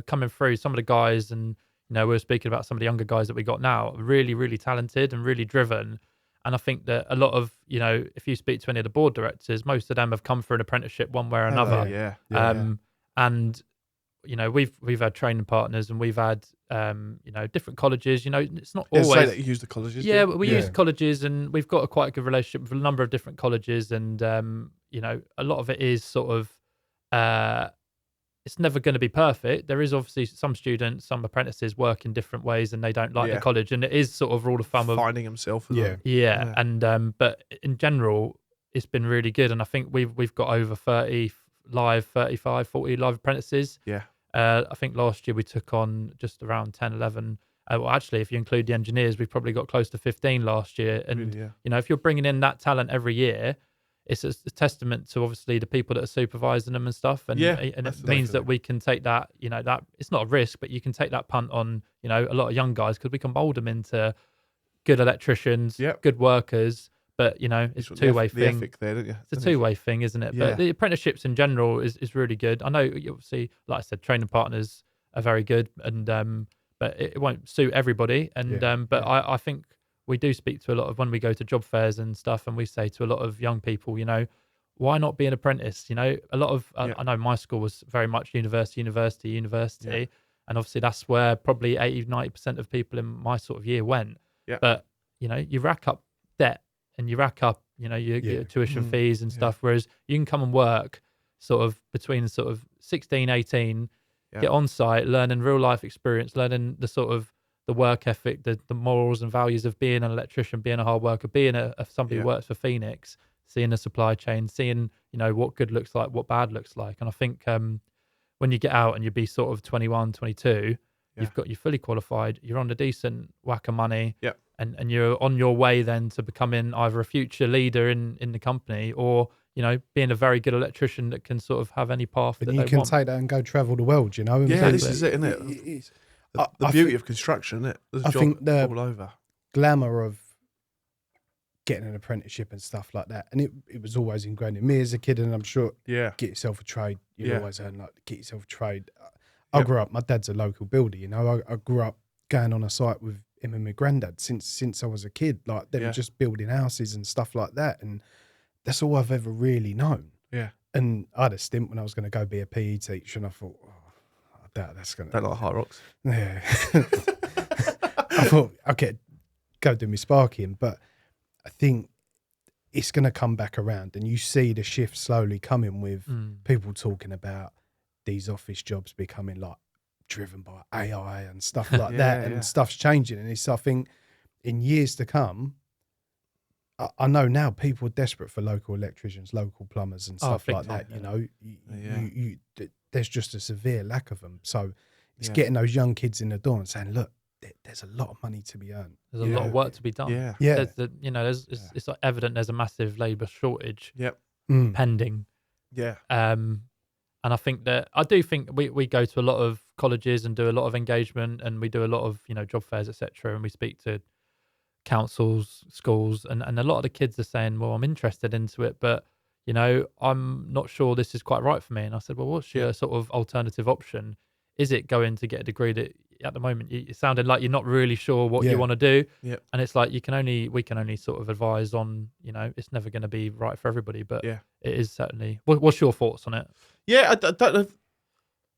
S2: coming through some of the guys, and we were speaking about some of the younger guys that we got now, really, really talented and really driven. And I think that a lot of, if you speak to any of the board directors, most of them have come through an apprenticeship one way or another. And, we've had training partners and we've had, different colleges, it's not always.
S1: Say that you use the colleges.
S2: Yeah, we use colleges and we've got quite a good relationship with a number of different colleges. And, a lot of it is sort of, it's never going to be perfect. There is obviously some students, some apprentices work in different ways and they don't like the college. And it is sort of rule of thumb of
S1: finding himself.
S2: Yeah. And, but in general, it's been really good. And I think we've got over 30 live, 35, 40 live apprentices. Yeah. I think last year we took on just around 10, 11. Well, actually, if you include the engineers, we've probably got close to 15 last year. And, if you're bringing in that talent every year, it's a testament to obviously the people that are supervising them and stuff. And, and it means that we can take that, that it's not a risk, but you can take that punt on, a lot of young guys because we can mold them into good electricians, good workers. But, it's a two-way thing.
S1: The ethic there, don't you?
S2: It's a two-way thing, isn't it? Yeah. But the apprenticeships in general is really good. I know, obviously, like I said, training partners are very good, and but it won't suit everybody. And I think we do speak to a lot of, when we go to job fairs and stuff, and we say to a lot of young people, why not be an apprentice? A lot of, I know my school was very much university. And obviously that's where probably 80-90% of people in my sort of year went. Yeah. But, you rack up debt and you rack up, your tuition fees and stuff. Whereas you can come and work sort of between sort of 16, 18, get on site, learning real life experience, learning the sort of the work ethic, the morals and values of being an electrician, being a hard worker, being somebody who works for Phoenix, seeing the supply chain, seeing, what good looks like, what bad looks like. And I think when you get out and you be sort of 21, 22, you're fully qualified, you're on a decent whack of money, and you're on your way then to becoming either a future leader in the company or, being a very good electrician that can sort of have any path that
S3: you can take that and go travel the world,
S1: And this is it, isn't it? The beauty of construction, isn't it? There's a job all over.
S3: Glamour of getting an apprenticeship and stuff like that, and it was always ingrained in me as a kid, and I'm sure get yourself a trade. You always heard like get yourself a trade. I grew up, my dad's a local builder, you know, I grew up going on a site with him and my granddad since I was a kid, like they were just building houses and stuff like that, and that's all I've ever really known.
S1: Yeah.
S3: And I had a stint when I was going to go be a PE teacher, and I thought, I doubt that's going to...
S1: Don't like Hyrox.
S3: Yeah. I thought, okay, go do my sparking, but I think it's going to come back around, and you see the shift slowly coming with people talking about these office jobs becoming like driven by AI and stuff like that, and stuff's changing. And it's, I think, in years to come, I know now people are desperate for local electricians, local plumbers, and stuff like that. You know, there's just a severe lack of them. So it's getting those young kids in the door and saying, look, there's a lot of money to be earned.
S2: There's a lot of work to be done.
S3: Yeah.
S2: It's like evident there's a massive labour shortage
S3: Mm.
S2: pending.
S1: Yeah.
S2: And I think we go to a lot of colleges and do a lot of engagement, and we do a lot of, you know, job fairs, etc. And we speak to councils, schools, and a lot of the kids are saying, well, I'm interested into it, but, you know, I'm not sure this is quite right for me. And I said, well, what's your sort of alternative option? Is it going to get a degree that at the moment it sounded like you're not really sure what you want to do?
S1: Yep.
S2: And it's like we can only sort of advise on, you know, it's never going to be right for everybody, but it is certainly. What's your thoughts on it?
S1: Yeah, I don't know.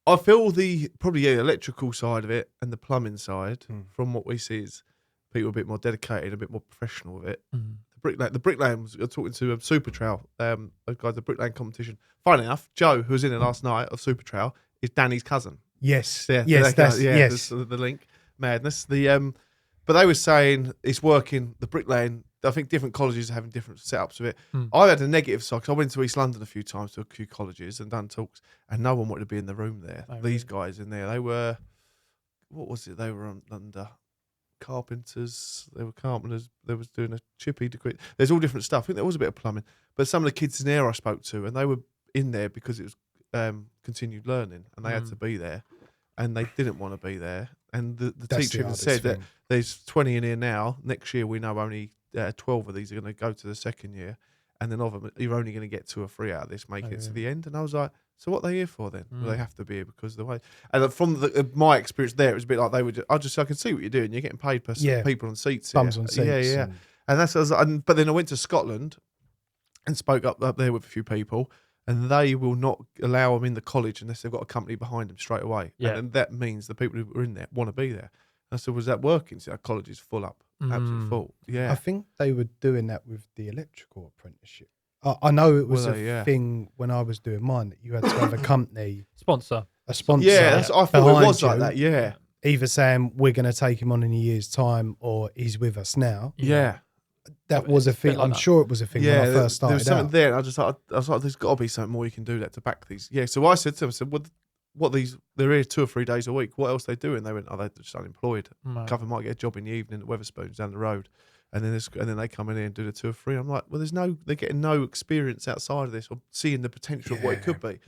S1: I feel probably the electrical side of it and the plumbing side, from what we see, is people a bit more dedicated, a bit more professional with it. The bricklaying was talking to Super Trail, a guy, the bricklaying competition. Funny enough, Joe, who was in it last night of Super Trail, is Danny's cousin.
S3: Yes,
S1: yes,
S3: yes.
S1: The link, madness. But they were saying it's working. The bricklaying, I think different colleges are having different setups of it. I had a negative side, because I went to East London a few times to a few colleges and done talks, and no one wanted to be in the room there. These guys in there, they were, what was it? They were under carpenters. They were carpenters. They was doing a chippy degree. There's all different stuff. I think there was a bit of plumbing, but some of the kids in there I spoke to, and they were in there because it was continued learning, and they had to be there, and they didn't want to be there. And the teacher even said that there's 20 in here now. Next year we know only 12 of these are going to go to the second year, and then of them you're only going to get 2 or 3 out of this make it to the end. And I was like, so what are they here for then? Well, they have to be here because of the way. And from my experience there, it was a bit like they would. I can see what you're doing. You're getting paid per people on seats.
S3: Bums on seats.
S1: Yeah. And that's. But then I went to Scotland and spoke up there with a few people, and they will not allow them in the college unless they've got a company behind them straight away. Yeah. And that means the people who are in there want to be there. And I said, was that working? So our college is full up, absolutely full. Yeah.
S3: I think they were doing that with the electrical apprenticeship. I know it was a thing when I was doing mine that you had to have a company
S2: sponsor.
S3: A sponsor.
S1: Yeah, I thought it was like that. Yeah.
S3: Either saying we're going to take him on in a year's time, or he's with us now.
S1: Yeah.
S3: That was a thing. I'm sure it was a thing when I first started.
S1: There was something there. And I was like, there's got to be something more you can do that to back these. Yeah. So I said to them, what these? They're here 2 or 3 days a week. What else are they doing? They went, they're just unemployed. A couple might get a job in the evening at Wetherspoons down the road, and then they come in here and do the 2 or 3. I'm like, well, they're getting no experience outside of this or seeing the potential of what it could be.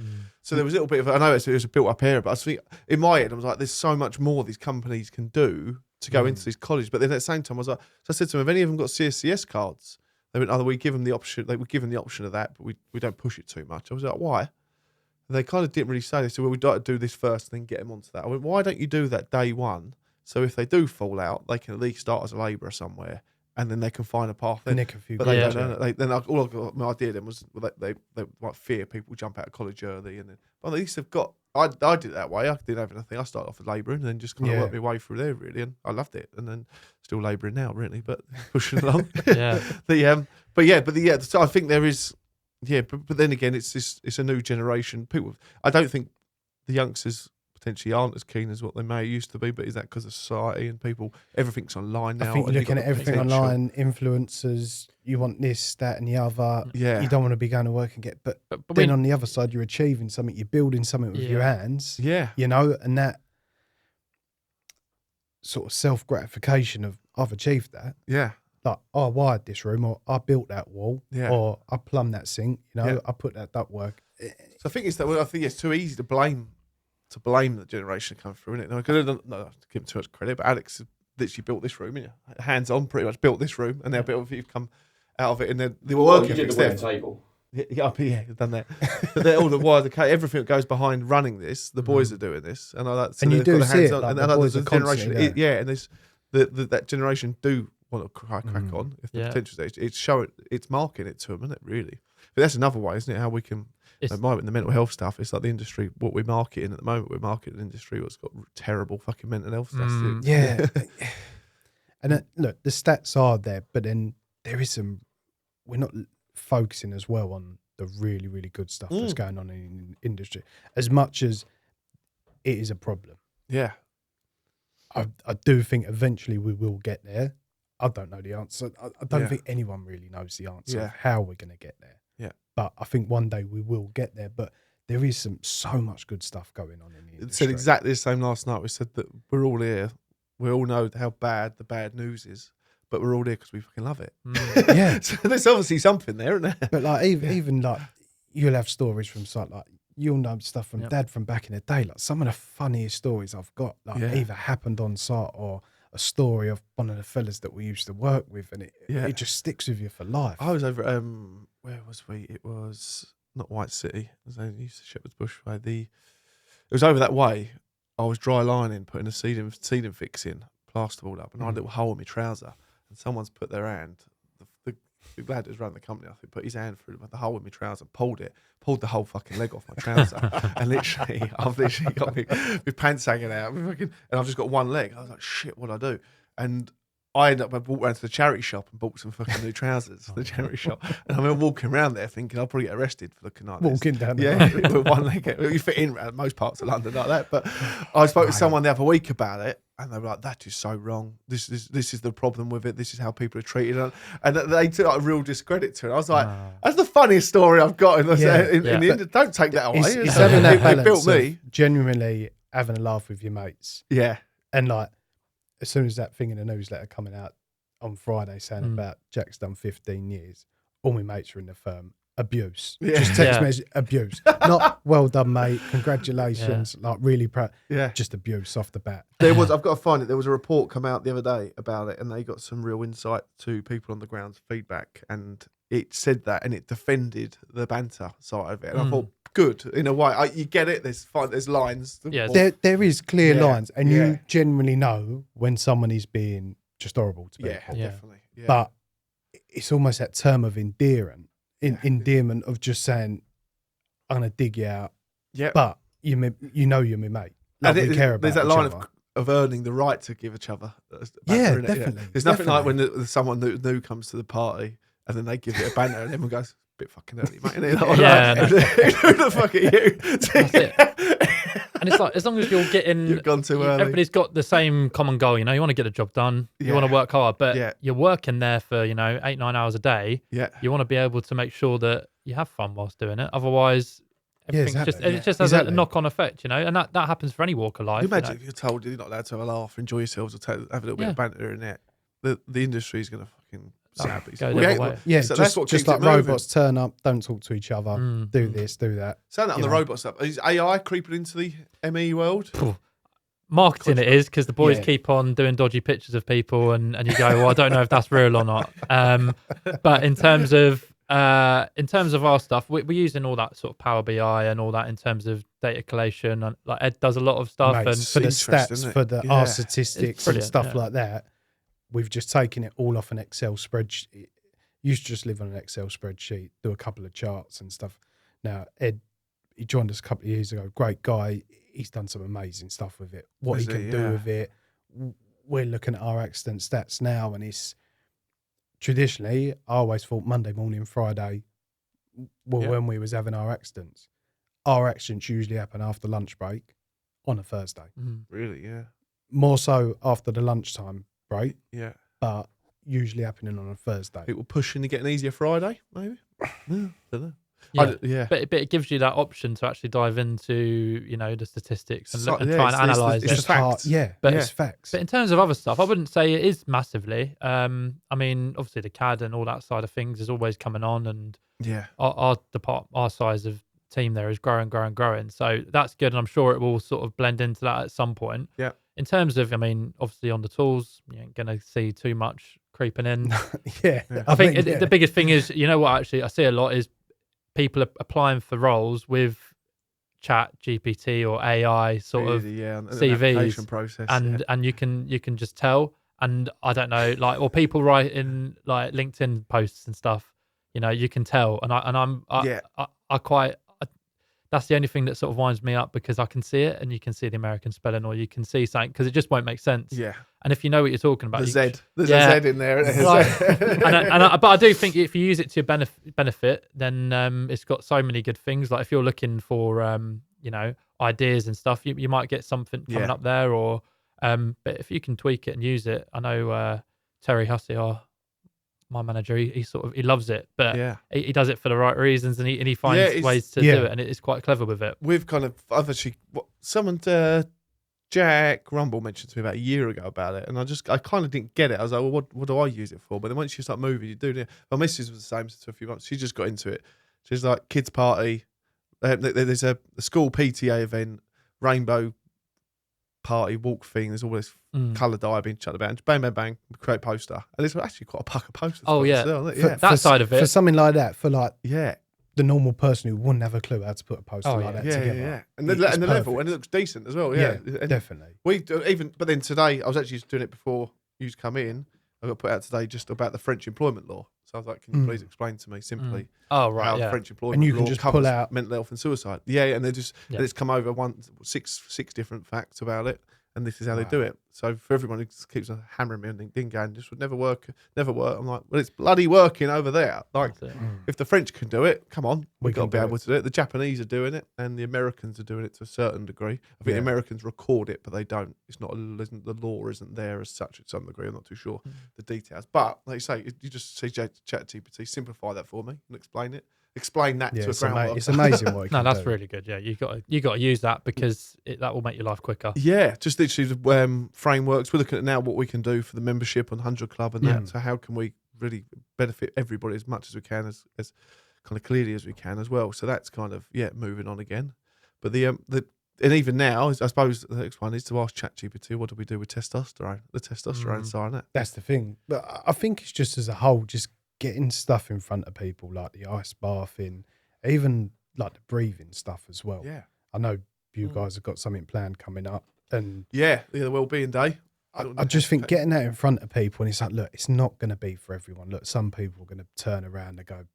S1: So there was a little bit of, I know it was a built up area, but I think in my head I was like, there's so much more these companies can do to go into these colleges. But then at the same time, I was like, so I said to them, have any of them got CSCS cards? They went, we give them the option. They were given the option of that, but we don't push it too much. I was like, why? And they kind of didn't really say. They said, well, we'd like to do this first and then get them onto that. I went, why don't you do that day one? So if they do fall out, they can at least start as a labourer somewhere, and then they can find a path. Then. But they don't know. My idea then was they might fear people jump out of college early, and then but at least they've got. I did it that way. I didn't have anything. I started off as labouring and then just kind of worked my way through there really, and I loved it. And then still labouring now really, but pushing along. So I think there is. Yeah, but then again, it's a new generation. People, I don't think the youngsters potentially aren't as keen as what they may used to be. But is that because of society and people? Everything's online now.
S3: I think you're looking at everything online, influencers. You want this, that, and the other.
S1: Yeah,
S3: you don't want to be going to work and get. But then on the other side, you're achieving something. You're building something with your hands.
S1: Yeah,
S3: you know, and that sort of self gratification of I've achieved that.
S1: Yeah.
S3: Like, I wired this room, or I built that wall, or I plumbed that sink, you know, I put that ductwork.
S1: So I think it's too easy to blame to blame the generation coming through, innit? No, to give him too much credit, but Alex literally built this room, hands on, pretty much built this room, and now you've come out of it, and then the work ethics there.
S4: Table.
S1: Yeah, I've done that. But all the wires, everything that goes behind running this, the boys are doing this, and all that. So
S3: and you do see it,
S1: on,
S3: like
S1: and
S3: the boys are
S1: generation,
S3: there.
S1: and there's that generation do want to crack on if the potential stage. It's marking it to them, isn't it? Really, but that's another way, isn't it? How we can. In the mental health stuff, it's like the industry. What we're marketing at the moment, we're marketing an industry what's got terrible fucking mental health stuff.
S3: Yeah, and look, the stats are there, but then there is some. We're not focusing as well on the really, really good stuff that's going on in the industry, as much as it is a problem.
S1: Yeah,
S3: I do think eventually we will get there. I don't know the answer. I don't think anyone really knows the answer of how we're going to get there.
S1: Yeah,
S3: but I think one day we will get there. But there is so much good stuff going on in the industry.
S1: It said exactly the same last night. We said that we're all here. We all know how bad the bad news is. But we're all here because we fucking love it.
S3: Yeah.
S1: So there's obviously something there, isn't there?
S3: But like even like you'll have stories from like you'll know stuff from Dad from back in the day. Like some of the funniest stories I've got either happened on site or a story of one of the fellas that we used to work with, and it just sticks with you for life.
S1: I was over where was we? It was not White City. It was used to Shepherd's Bush way. It was over that way. I was dry lining, putting a ceiling fix in, plasterboard up, and I had a little hole in my trouser. And someone's put their hand, the lad who's running the company, I think, put his hand through the hole in my trouser, pulled the whole fucking leg off my trouser. And literally, I've literally got my pants hanging out, and I've just got one leg. I was like, shit, what'd I do? And I walked around to the charity shop and bought some fucking new trousers for the charity shop. And I remember walking around there thinking I'll probably get arrested for looking like this.
S3: Walking down
S1: with one leg. You fit in around most parts of London like that. But I spoke to someone the other week about it, and they were like, that is so wrong. This is the problem with it. This is how people are treated. And they took like a real discredit to it. I was like, that's the funniest story I've got in the industry. Don't take that away.
S3: It's having that balance
S1: it built me.
S3: Genuinely having a laugh with your mates.
S1: Yeah.
S3: And like, as soon as that thing in the newsletter coming out on Friday saying about Jack's done 15 years, all my mates are in the firm. Abuse. Just text message, abuse. Not well done, mate. Congratulations. Like really proud.
S1: Yeah.
S3: Just abuse off the bat.
S1: I've got to find it. There was a report come out the other day about it, and they got some real insight to people on the ground's feedback, and it said that, and it defended the banter side of it. And I thought, good in a way. You get it. There's lines.
S2: Yeah.
S3: There is clear lines, and you genuinely know when someone is being just horrible to people.
S1: Yeah, definitely. Yeah.
S3: But it's almost that term of endearment of just saying, I'm going to dig you out. Yeah. But you know you're my mate. Like, we care about
S1: there's that line of earning the right to give each other.
S3: Yeah, definitely.
S1: There's nothing like when someone new comes to the party and then they give it a banter and everyone goes, bit fucking early, mate. Isn't it? Who the fuck are you?
S2: That's it. And it's like, as long as you're getting,
S1: you've gone too early.
S2: Everybody's got the same common goal. You want to get a job done. You want to work hard, but you're working there for 8-9 hours a day.
S1: Yeah,
S2: you want to be able to make sure that you have fun whilst doing it. Otherwise, everything just has a knock-on effect, and that happens for any walk of life.
S1: You imagine if you're told you're not allowed to have a laugh, enjoy yourselves, or have a little bit of banter in it. The industry is going to fucking snap.
S3: So that's what just like robots turn up, don't talk to each other, do this, do that.
S1: Saying that on the robot stuff, is AI creeping into the ME world?
S2: Marketing it is, because the boys keep on doing dodgy pictures of people, and you go, well, I don't know if that's real or not. But in terms of our stuff, we're using all that sort of Power BI and all that in terms of data collation, and like Ed does a lot of stuff,
S3: and for the stats, for our statistics and stuff like that. We've just taken it all off an Excel spreadsheet. Used to just live on an Excel spreadsheet, do a couple of charts and stuff. Now, Ed, he joined us a couple of years ago. Great guy. He's done some amazing stuff with it. What he can do with it. We're looking at our accident stats now, and it's traditionally, I always thought Monday morning, Friday, when we was having our accidents. Our accidents usually happen after lunch break on a Thursday.
S1: Really, yeah.
S3: More so after the lunchtime break.
S1: Yeah.
S3: But usually happening on a Thursday.
S1: People pushing to get an easier Friday, maybe? Don't know.
S2: But it gives you that option to actually dive into, the statistics and try and analyse it.
S1: It's facts.
S3: It's facts.
S2: But in terms of other stuff, I wouldn't say it is massively. I mean, obviously the CAD and all that side of things is always coming on, and our side of team there is growing. So that's good, and I'm sure it will sort of blend into that at some point.
S1: Yeah.
S2: In terms of, I mean, obviously on the tools, you ain't going to see too much creeping in. I think the biggest thing is, you know what, actually, I see a lot is people are applying for roles with chat GPT or AI sort of CVs
S1: process,
S2: and you can just tell. And I don't know, like, or people write in like LinkedIn posts and stuff, you know, you can tell. And that's the only thing that sort of winds me up, because I can see it, and you can see the American spelling, or you can see something, because it just won't make sense.
S1: Yeah.
S2: And if you know what you're talking about,
S1: there's a Z in there.
S2: But I do think if you use it to your benefit, then it's got so many good things. Like if you're looking for you know, ideas and stuff, you might get something coming up there. Or but if you can tweak it and use it, I know Terry Hussey, my manager, he loves it, but he does it for the right reasons, and he finds ways to do it, and it's quite clever with it.
S1: We've kind of, I've actually summoned Jack Rumble mentioned to me about a year ago about it, and I kind of didn't get it. I was like, well, what do I use it for? But then once you start moving, you do it. My missus was the same for a few months. She just got into it. She's like, kids party. There's a school PTA event, rainbow party walk thing. There's all this colour dye being chucked about, and bang, bang, bang, create poster. And it's actually quite a pucker poster.
S2: Oh yeah,
S1: still,
S2: that side of it
S3: for something like that, for like the normal person who wouldn't have a clue how to put a poster like that together.
S1: Yeah. And the level, and it looks decent as well. Yeah,
S3: definitely.
S1: But then today, I was actually doing it before you come in. I got put out today just about the French employment law. So I was like, can you please explain to me simply how French employment
S3: and you can
S1: law
S3: just
S1: covers
S3: pull out
S1: mental health and suicide. And and it's come over six different facts about it. And this is how they do it. So for everyone who keeps hammering me on LinkedIn going, this would never work. I'm like, well, it's bloody working over there. Like, if the French can do it, come on, we've got to be able to do it. The Japanese are doing it, and the Americans are doing it to a certain degree. I think the Americans record it, but they don't. It's not, the law isn't there as such at some degree. I'm not too sure the details. But like you say, you just say ChatGPT, simplify that for me and explain it. Explain that to a groundwork.
S3: It's amazing what it can
S2: that's
S3: do.
S2: really good. Yeah, you got to use that, because that will make your life quicker.
S1: Yeah, just literally the frameworks. We're looking at now what we can do for the membership on 100 Club and that. So how can we really benefit everybody as much as we can, as kind of clearly as we can as well. So that's kind of moving on again. But and even now, I suppose the next one is to ask ChatGPT, what do we do with testosterone? The testosterone side.
S3: That's the thing. But I think it's just as a whole, just getting stuff in front of people, like the ice bathing, even like the breathing stuff as well.
S1: Yeah,
S3: I know you guys have got something planned coming up, and
S1: the Wellbeing Day.
S3: I just think getting that in front of people, and it's like, look, it's not going to be for everyone. Look, some people are going to turn around and go,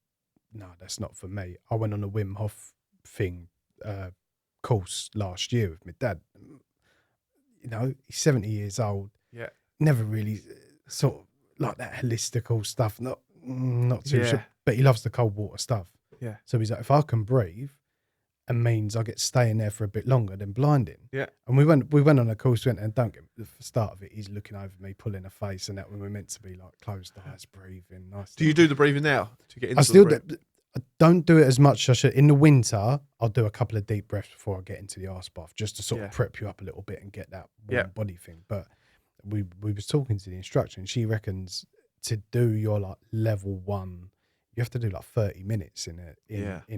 S3: no, that's not for me. I went on a Wim Hof course last year with my dad. You know, he's 70 years old.
S1: Yeah,
S3: never really sort of like that holistical stuff. Not too sure, but he loves the cold water stuff.
S1: Yeah.
S3: So he's like, if I can breathe, it means I get staying there for a bit longer than blinding.
S1: Yeah.
S3: And we went on a course, and don't get the start of it. He's looking over me, pulling a face, and that when we're meant to be like closed eyes, breathing. Nice.
S1: Do you do the breathing now to get into?
S3: I don't do it as much as I should. In the winter, I'll do a couple of deep breaths before I get into the ice bath, just to sort of prep you up a little bit and get that warm body thing. But we was talking to the instructor, and she reckons to do your like level 1, you have to do like 30 minutes in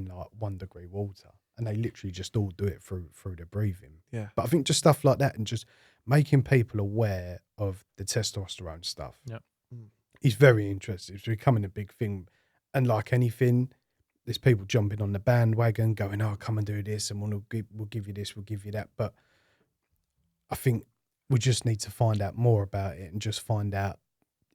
S3: like 1 degree water, and they literally just all do it through the breathing. Yeah. But I think just stuff like that, and just making people aware of the testosterone stuff is very interesting. It's becoming a big thing, and like anything, there's people jumping on the bandwagon, going, "Oh, come and do this, and we'll give you this, we'll give you that." But I think we just need to find out more about it, and just find out.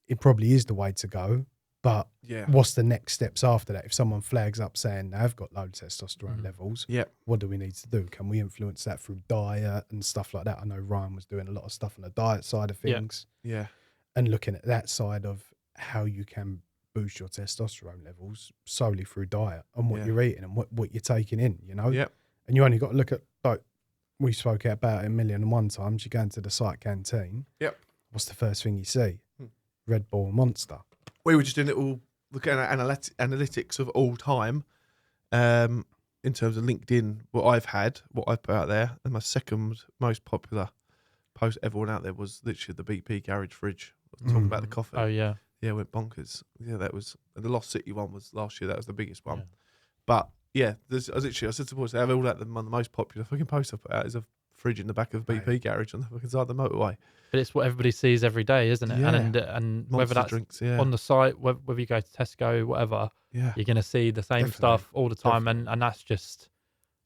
S3: It probably is the way to go, but what's the next steps after that? If someone flags up saying they've got low testosterone levels, what do we need to do? Can we influence that through diet and stuff like that? I know Ryan was doing a lot of stuff on the diet side of things, and looking at that side of how you can boost your testosterone levels solely through diet and what you're eating and what you're taking in, you know? And you only got to look at, like we spoke about it 1,000,001 times, you go into the site canteen, what's the first thing you see? Red Bull Monster.
S1: We were just doing it all, looking at analytics of all time, in terms of LinkedIn, what I've put out there, and my second most popular post ever went out there was literally the BP garage fridge, talking about the coffee.
S2: Oh yeah,
S1: went bonkers. Yeah, that was, and the Lost City one was last year. That was the biggest one. But Yeah, I said to the boys, they have all that. One of the most popular fucking posts I put out is a fridge in the back of a BP garage on the fucking side of the motorway.
S2: But it's what everybody sees every day, isn't it?
S1: Yeah.
S2: And whether that's
S1: drinks,
S2: on the site, whether you go to Tesco, whatever, you're going to see the same stuff all the time. And that's just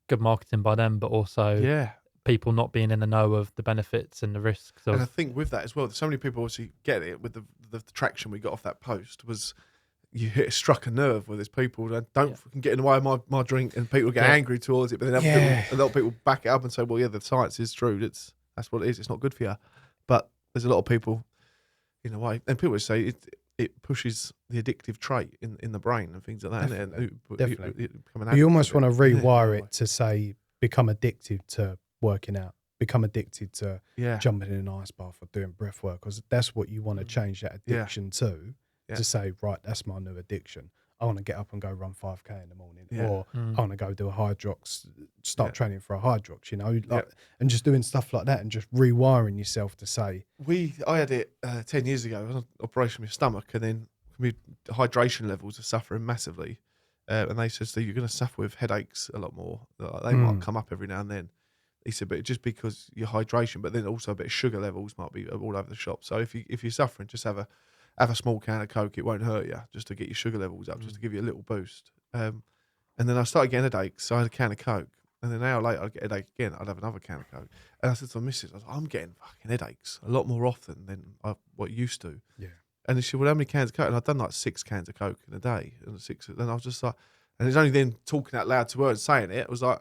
S2: good marketing by them, but also people not being in the know of the benefits and the risks. And
S1: I think with that as well, so many people obviously get it with the traction we got off that post was it struck a nerve where there's people that don't fucking get in the way of my drink, and people get angry towards it, but then a lot of people back it up and say, well, the science is true. That's what it is. It's not good for you. But there's a lot of people in a way, and people say it pushes the addictive trait in the brain and things like that.
S3: Definitely. You almost want to rewire it to say, become addicted to working out, become addicted to jumping in an ice bath or doing breath work, because that's what you want to change that addiction to say, right, that's my new addiction. I want to get up and go run 5K in the morning, or I want to go do a Hyrox, start training for a Hyrox, and just doing stuff like that and just rewiring yourself to say.
S1: I had it 10 years ago. I was on operation with my stomach, and then my hydration levels are suffering massively. And they said, so you're going to suffer with headaches a lot more. They might come up every now and then. He said, but just because your hydration, but then also a bit of sugar levels might be all over the shop. So if you're suffering, just have a small can of Coke. It won't hurt you, just to get your sugar levels up, just to give you a little boost. And then I started getting headaches, so I had a can of Coke. And then an hour later, I'd get a headache again. I'd have another can of Coke. And I said to my missus, I'm getting fucking headaches a lot more often than what I used to.
S3: Yeah.
S1: And she said, well, how many cans of Coke? And I'd done like 6 cans of Coke in a day. And then I was just like, and it's only then talking out loud to her and saying it, I was like,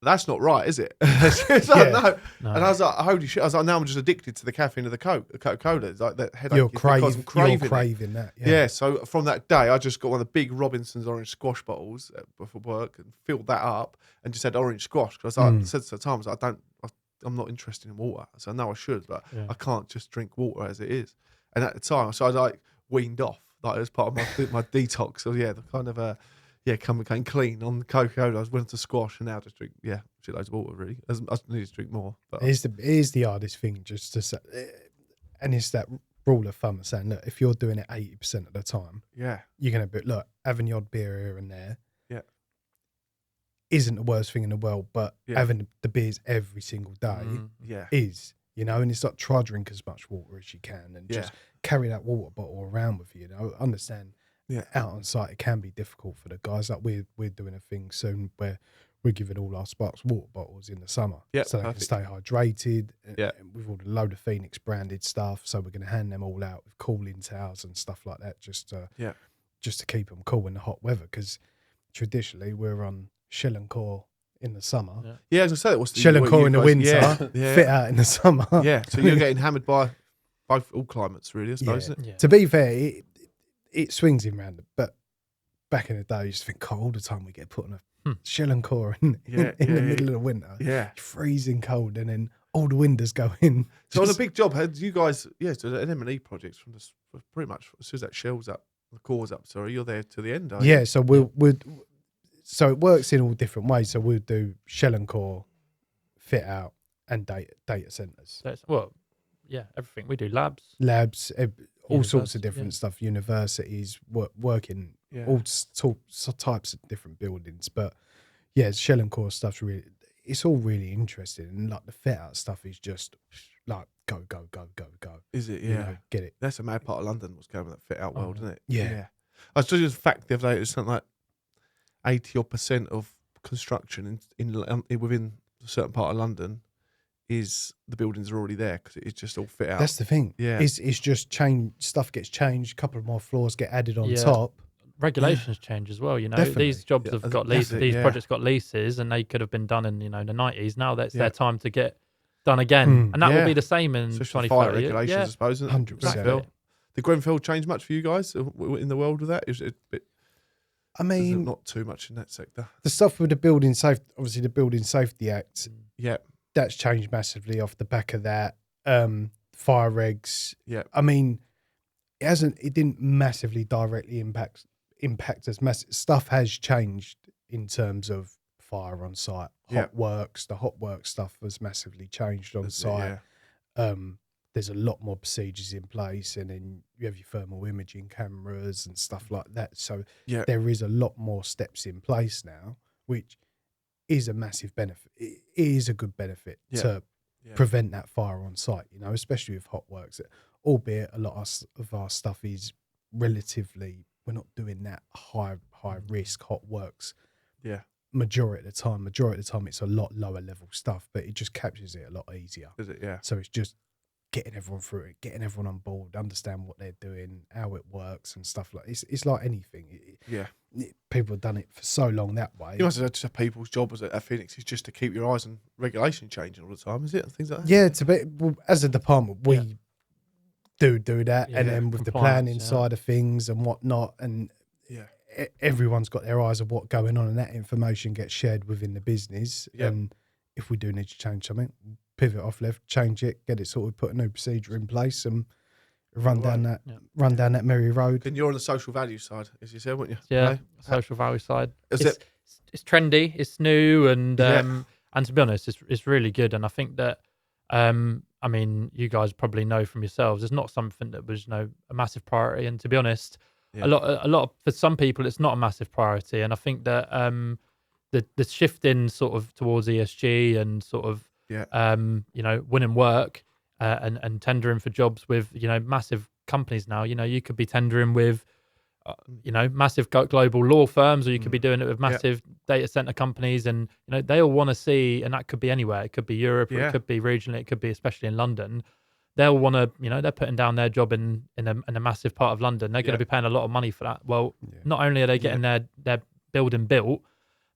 S1: that's not right, is it? She's like, no. And I was like, holy shit. I was like, now I'm just addicted to the caffeine of the Coca-Cola. It's like that headache.
S3: You're
S1: craving
S3: that.
S1: Yeah. So from that day, I just got one of the big Robinson's orange squash bottles before work and filled that up and just had orange squash. Because I said to the time, I was like, I'm not interested in water. So I know I should, but I can't just drink water as it is. And at the time, so I like weaned off, like as part of my detox. So the kind of became clean on the Coca-Cola. I went to squash and now just drink shitloads of water. Really, I need to drink more. But
S3: here's the hardest thing, just to say, and it's that rule of thumb of saying, look, if you're doing it 80% of the time, you're gonna be having the odd beer here and there, isn't the worst thing in the world, but having the beers every single day is. And it's like, try drink as much water as you can, and just carry that water bottle around with you. Understand. Out on site, it can be difficult for the guys. Like we're doing a thing soon where we're giving all our Sparks water bottles in the summer, so they can stay hydrated. And with all the load of Phoenix branded stuff, so we're going to hand them all out with cooling towels and stuff like that, just to keep them cool in the hot weather. Because traditionally we're on shell and core in the summer.
S1: Yeah, as I said, what's
S3: shell and core in the winter, fit out in the summer. Yeah,
S1: so you're getting hammered by all climates, really, I suppose. Isn't it?
S3: Yeah. To be fair, it swings in random, but back in the day, I used to think, all the time we get put on a shell and core in the middle of the winter. Yeah. Freezing cold, and then all the windows go in.
S1: So on a big job, had you guys, so an M&E projects from this, pretty much as soon as that shell's up, the core's up, sorry, you're there to the end, aren't you?
S3: So so it works in all different ways. So we'll do shell and core, fit out, and data centers.
S2: Everything. We do labs,
S3: all sorts of different stuff, universities, working all types of different buildings. But shell and core stuff's it's all really interesting. And like the fit out stuff is just like go.
S1: Is it? Yeah.
S3: Get it.
S1: That's a mad part of London, what's going on in that fit out world, isn't it?
S3: Yeah.
S1: I was just the fact the other day, it's something like 80% of construction in within a certain part of London is the buildings are already there because it's just all fit out.
S3: That's the thing. Yeah, it's just change. Stuff gets changed. A couple of more floors get added on top.
S2: Regulations change as well.
S3: Definitely.
S2: These jobs have got leases. These projects got leases, and they could have been done in the 90s. Now that's their time to get done again, and that will be the same in 2030.
S1: Regulations, I suppose.
S3: 100%.
S1: Did Grenfell change much for you guys in the world of that? Is it a bit?
S3: I mean,
S1: not too much in that sector.
S3: The stuff with the Building Safety, obviously the Building Safety Act. That's changed massively off the back of that. Fire regs. Yeah. I mean, it didn't massively directly impact us. Stuff has changed in terms of fire on site. The hot works stuff has massively changed on site. There's a lot more procedures in place, and then you have your thermal imaging cameras and stuff like that. So there is a lot more steps in place now, which is a massive benefit. It is a good benefit to prevent that fire on site, especially with hot works. Albeit a lot of our stuff is relatively, we're not doing that high risk hot works.
S1: Yeah.
S3: Majority of the time it's a lot lower level stuff, but it just captures it a lot easier.
S1: Is it? Yeah.
S3: So it's just getting everyone through it, getting everyone on board, understand what they're doing, how it works and stuff like it's like anything. People have done it for so long that way.
S1: You must have just people's job at Phoenix is just to keep your eyes on regulation changing all the time, is it? And things like that.
S3: Yeah, as a department, we do that, and then with the planning side of things and whatnot, and everyone's got their eyes on what's going on, and that information gets shared within the business. And if we do need to change something, pivot off left, change it, get it sorted, put a new procedure in place, and run down that merry road.
S1: And you're on the social value side, as you said, weren't you?
S2: Yeah, social value side. It's trendy, it's new, and to be honest, it's really good. And I think that, I mean, you guys probably know from yourselves, it's not something that was a massive priority. And to be honest, a lot for some people, it's not a massive priority. And I think that the shift in sort of towards ESG and sort of winning work and tendering for jobs with massive companies now. You could be tendering with massive global law firms, or you could be doing it with massive data center companies, and they all want to see, and that could be anywhere. It could be Europe, or it could be regionally, it could be especially in London. They'll want to, they're putting down their job in a massive part of London. They're going to be paying a lot of money for that. Well, not only are they getting their building built,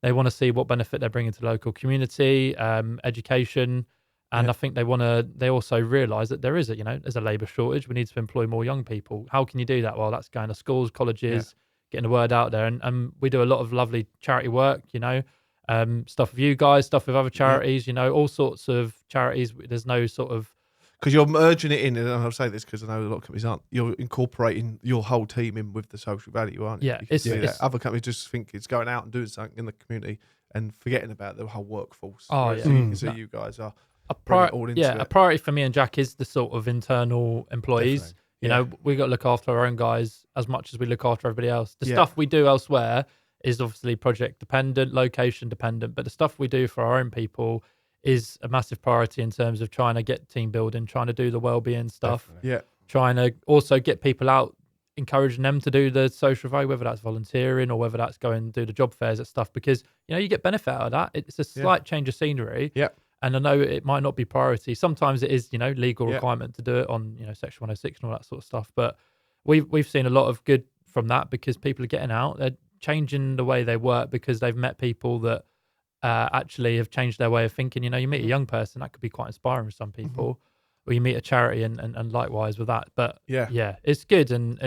S2: they want to see what benefit they're bringing to the local community, education. And I think they also realise that there is there's a labour shortage. We need to employ more young people. How can you do that? Well, that's going to schools, colleges, getting the word out there. And we do a lot of lovely charity work, stuff with you guys, stuff with other charities, all sorts of charities. There's no sort of...
S1: Because you're merging it in, and I'll say this because I know a lot of companies aren't, you're incorporating your whole team in with the social value, aren't you?
S2: Yeah.
S1: Other companies just think it's going out and doing something in the community and forgetting about the whole workforce.
S2: Oh,
S1: So you guys are...
S2: A priority for me and Jack is the sort of internal employees.
S3: Definitely.
S2: We got to look after our own guys as much as we look after everybody else. The stuff we do elsewhere is obviously project dependent, location dependent, but the stuff we do for our own people is a massive priority in terms of trying to get team building, trying to do the wellbeing stuff, trying to also get people out, encouraging them to do the social value, whether that's volunteering or whether that's going to do the job fairs and stuff, because you get benefit out of that. It's a slight change of scenery. And I know it might not be priority. Sometimes it is, legal requirement to do it on, Section 106 and all that sort of stuff. But we've seen a lot of good from that because people are getting out. They're changing the way they work because they've met people that actually have changed their way of thinking. You meet a young person, that could be quite inspiring for some people. Or you meet a charity and likewise with that. But it's good and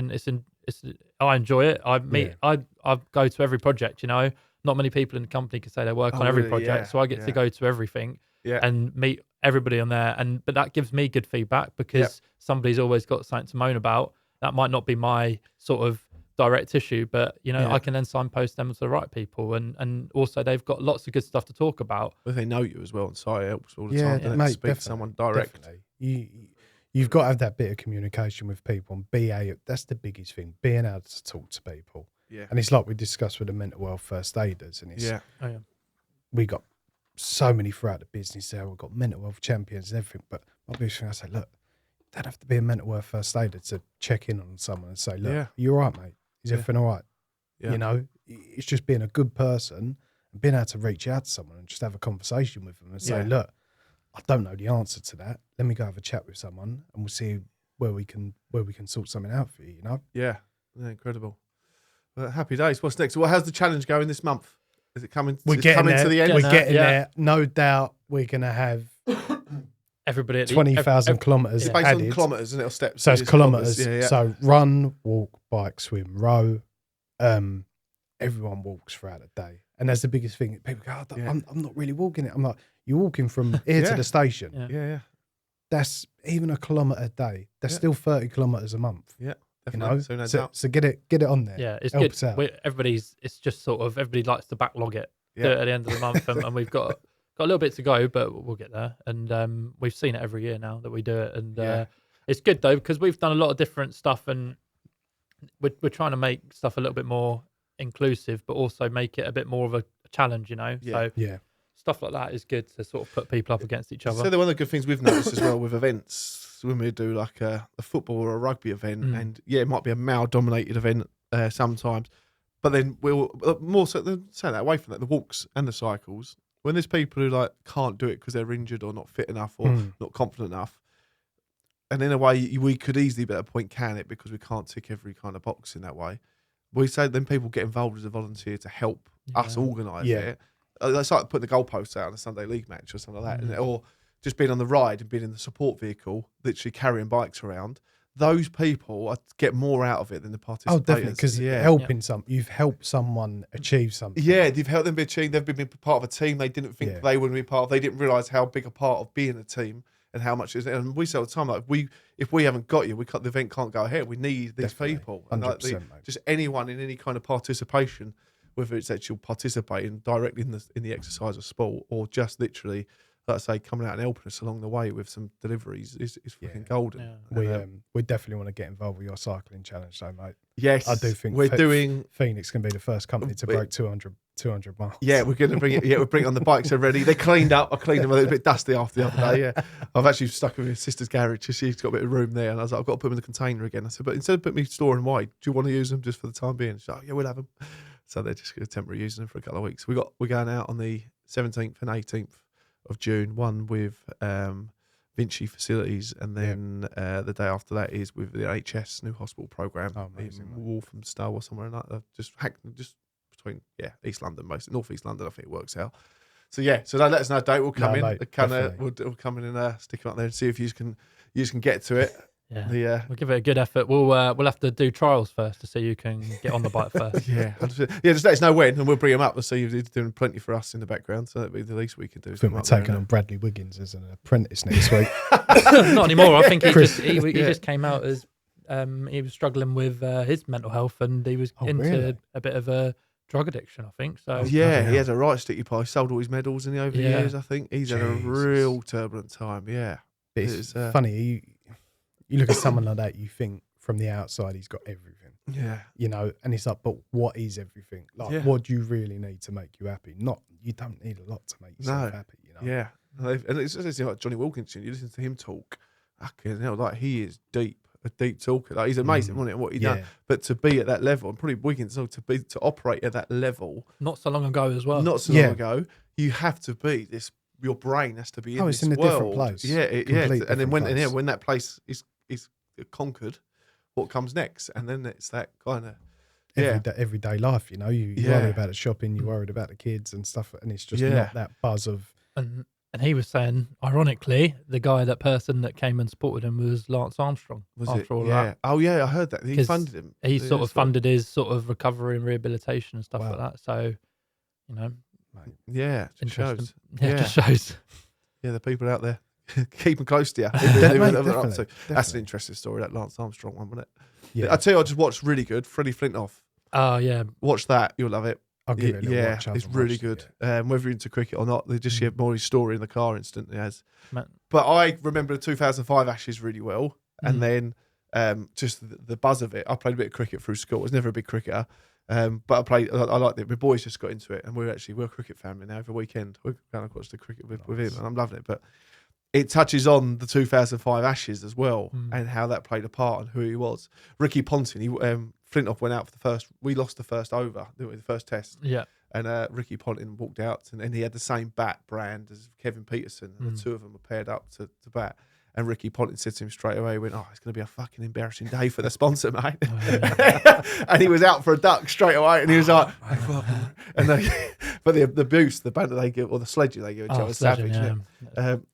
S2: I enjoy it. I go to every project, Not many people in the company can say they work on every project. So I get to go to everything. And meet everybody on there, but that gives me good feedback because somebody's always got something to moan about. That might not be my sort of direct issue, but I can then signpost them to the right people, and also they've got lots of good stuff to talk about.
S1: If they know you as well on site, it helps all the time. Mate, speak to someone direct.
S3: Definitely. You've got to have that bit of communication with people, and that's the biggest thing. Being able to talk to people, and it's like we discussed with the mental health first aiders, and it's we got so many throughout the business there. We've got mental health champions and everything, but my biggest thing I say, look, you don't have to be a mental health first aider to check in on someone and say, look, you all right, mate? Is everything all right? It's just being a good person and being able to reach out to someone and just have a conversation with them and say, look, I don't know the answer to that. Let me go have a chat with someone and we'll see where we can sort something out for you,
S1: Yeah, incredible. Well, happy days. What's next? Well, how's the challenge going this month? Is it coming?
S3: We're getting there.
S1: To the end.
S3: We're getting there. No doubt we're going to have
S2: everybody at
S3: 20,000 kilometres
S1: It's based
S3: added.
S1: on kilometres and it'll steps.
S3: So it's kilometres. So run, walk, bike, swim, row. Everyone walks throughout the day. And that's the biggest thing. People go, I'm not really walking it. I'm like, you're walking from here to the station.
S1: Yeah.
S3: That's even a kilometre a day. That's still 30 kilometres a month.
S1: Yeah. Definitely.
S3: So get it on there.
S2: Yeah, it's
S3: Helps
S2: good.
S3: Out.
S2: It's just sort of everybody likes to backlog it do it at the end of the month, and we've got a little bit to go, but we'll get there. And we've seen it every year now that we do it, and it's good though because we've done a lot of different stuff, and we're trying to make stuff a little bit more inclusive, but also make it a bit more of a challenge, you know.
S1: Yeah.
S2: So stuff like that is good to sort of put people up against each other.
S1: So one of the good things we've noticed as well with events, when we do like a football or a rugby event, and it might be a male-dominated event sometimes, but then we'll more so say that away from that, the walks and the cycles. When there's people who like can't do it because they're injured or not fit enough or not confident enough, and in a way we could easily be at a point can it because we can't tick every kind of box in that way. We say then people get involved as a volunteer to help us organise it. It's like putting the goalposts out on a Sunday league match or something like that, or just being on the ride and being in the support vehicle, literally carrying bikes around. Those people get more out of it than the participants.
S3: Oh, definitely, because you've helped someone achieve something.
S1: Yeah, you've helped them achieve. They've been part of a team they didn't think they would be part of. They didn't realise how big a part of being a team and how much it is. And we say all the time, like if we haven't got you, the event can't go ahead. We need these people.
S3: 100%,
S1: just anyone in any kind of participation, whether it's actually participating directly in the exercise of sport or just literally, like I say, coming out and helping us along the way with some deliveries is fucking golden.
S3: Yeah. We definitely want to get involved with your cycling challenge, though, mate.
S1: Yes,
S3: I do think
S1: we're doing.
S3: Phoenix can be the first company to break 200 miles.
S1: Yeah, we're going to bring it. Yeah, we'll bring it on the bikes already. They cleaned up. I cleaned them a little bit dusty after the other day. Yeah, I've actually stuck with my sister's garage. She's got a bit of room there, and I was like, I've got to put them in the container again. I said, but instead of putting me storing wide, do you want to use them just for the time being? She's like, yeah, we'll have them. So they're just going to temporarily using them for a couple of weeks. We're going out on the 17th and 18th of June. One with Vinci Facilities, and then the day after that is with the NHS new hospital programme in Walthamstow or somewhere like that. Just between East London, mostly North East London. I think it works out. So so let us know a date. We'll come in.
S3: Mate,
S1: we'll come in and stick them up there and see if you can get to it.
S2: Yeah, we'll give it a good effort. We'll have to do trials first to see who can get on the bike first.
S1: Just let us know when, and we'll bring him up. We'll see if he's doing plenty for us in the background. So that'd be the least we can do.
S3: I think we're taking on Bradley Wiggins as an apprentice next week.
S2: Not anymore. I think he just came out as he was struggling with his mental health, and he was into a bit of a drug addiction, I think. So
S1: he had a right sticky pie. He sold all his medals in over the years. I think he's had a real turbulent time. Yeah,
S3: it's funny. You look at someone like that, you think from the outside he's got everything.
S1: Yeah.
S3: You know, and it's like, but what is everything? Like, what do you really need to make you happy? You don't need a lot to make yourself happy, you know?
S1: Yeah. And it's like Johnny Wilkinson, you listen to him talk, like he is a deep talker. Like, he's amazing, wasn't it, what he done. But to be at that level, and probably Wiggins, to operate at that level.
S2: Not so long ago as well.
S1: Not so long ago, you have to be this, your brain has to be in this world.
S3: It's in a different place.
S1: And then when that place is conquered, what comes next? And then it's that kind of
S3: everyday life, you know. You worry about the shopping, you worried about the kids and stuff, and it's just not that buzz of.
S2: And he was saying, ironically, that person that came and supported him was Lance Armstrong.
S1: That. Oh yeah, I heard that he funded him.
S2: He sort of funded his sort of recovery and rehabilitation and stuff like that. So, you know,
S1: it shows.
S2: It just shows.
S1: Yeah, the people out there. Keep them close to you.
S3: Definitely.
S1: That's an interesting story, that Lance Armstrong one, wasn't it?
S3: Yeah.
S1: I tell you, I just watched really good. Freddie Flintoff.
S2: Oh yeah,
S1: watch that. You'll love it.
S3: I'll give it a little watch.
S1: It's really good. Whether you're into cricket or not, they just share more his story in the car instantly. But I remember the 2005 Ashes really well, and then just the buzz of it. I played a bit of cricket through school. I was never a big cricketer. But I liked it. My boys just got into it, and we're a cricket family now. Every weekend we're going to watch the cricket with him, and I'm loving it. But it touches on the 2005 Ashes as well, and how that played a part and who he was. Ricky Ponting, Flintoff went out for the first. We lost the first over, the first test.
S2: Yeah,
S1: and Ricky Ponting walked out, and he had the same bat brand as Kevin Peterson, and the two of them were paired up to bat. And Ricky Ponting said to him straight away, he went, "Oh, it's going to be a fucking embarrassing day for the sponsor, mate." And he was out for a duck straight away, and he was like, and but the boost, the banter they give, or the sledging they give each other, savage.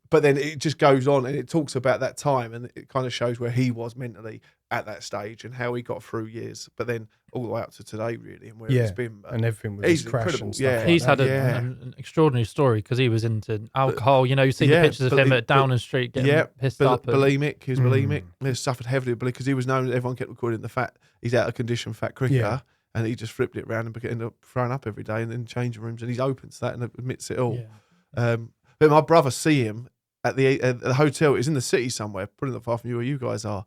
S1: But then it just goes on, and it talks about that time, and it kind of shows where he was mentally at that stage and how he got through years, but then all the way up to today, really, and where it's been.
S3: And everything with his crash and stuff.
S2: He's had an extraordinary story because he was into alcohol. You know, you see the pictures of him at Downing Street getting pissed up.
S1: Bulimic. He was bulimic. He suffered heavily because he was known. Everyone kept recording the fact he's out of condition, fat cricketer, and he just flipped it around and ended up throwing up every day and in changing rooms. And he's open to that and admits it all. But my brother see him at the hotel. It's in the city somewhere, probably not far from you where you guys are.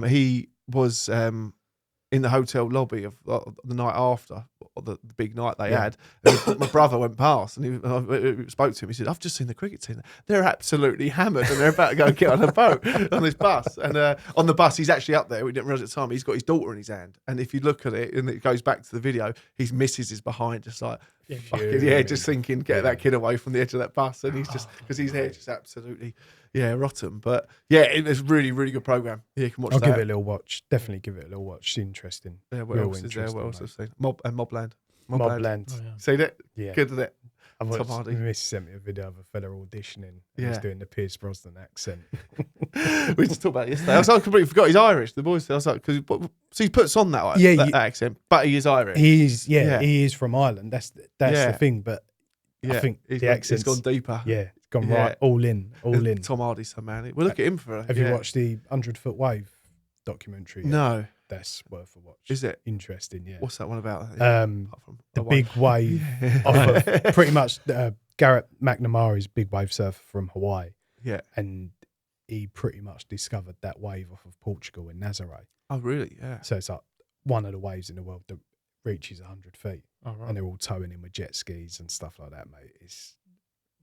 S1: He was in the hotel lobby of the night after, the big night they had. And my brother went past and he spoke to him. He said, "I've just seen the cricket team. They're absolutely hammered and they're about to go get on a boat on this bus." And on the bus, he's actually up there. We didn't realise at the time. He's got his daughter in his hand. And if you look at it and it goes back to the video, his missus is behind, just like, just thinking, get that kid away from the edge of that bus. And he's just, because his hair just absolutely, rotten. But yeah, it's a really, really good program. Yeah, you can watch that.
S3: I'll give it a little watch. Definitely give it a little watch. It's interesting.
S1: Yeah, what else is there? What else have I seen? Mobland.
S3: Mobland.
S1: Oh, yeah. See that?
S3: Yeah.
S1: Good, isn't it?
S3: Tom Hardy. Miss sent me a video of a fella auditioning. And he's doing the Pierce Brosnan accent.
S1: We just talked about it yesterday. I completely forgot he's Irish. The boys, I was like, so he puts on that accent, but he is Irish.
S3: He is from Ireland. That's the thing. But I think the accent's
S1: gone deeper.
S3: Yeah, it's gone right all in.
S1: Tom Hardy's some man. We'll look at him for.
S3: Have you watched the 100-Foot Wave documentary?
S1: No.
S3: That's worth a watch.
S1: Is it?
S3: Interesting, yeah.
S1: What's that one about?
S3: The big wave off of pretty much Garrett McNamara's big wave surfer from Hawaii.
S1: Yeah.
S3: And he pretty much discovered that wave off of Portugal in Nazaré.
S1: Oh, really? Yeah.
S3: So it's like one of the waves in the world that reaches 100 feet.
S2: Oh, right.
S3: And they're all towing in with jet skis and stuff like that, mate. It's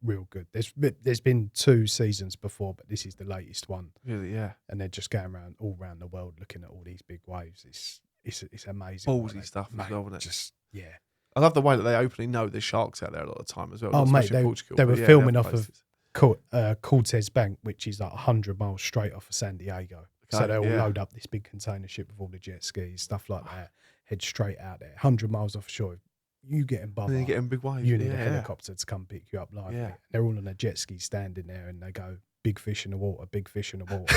S3: real good. There's been 2 seasons before, but this is the latest one.
S1: Really, yeah.
S3: And they're just going all around the world looking at all these big waves. It's amazing.
S1: Ballsy stuff as well, isn't it?
S3: Just
S1: I love the way that they openly know there's sharks out there a lot of the time as well.
S3: Oh, mate, they were filming off of Cortez Bank, which is like 100 miles straight off of San Diego. Okay, so they'll load up this big container ship with all the jet skis, stuff like that, head straight out there, 100 miles offshore. You getting above,
S1: you're getting big waves.
S3: You need a helicopter to come pick you up live. Yeah. They're all on a jet ski standing there, and they go, "Big fish in the water, big fish in the water."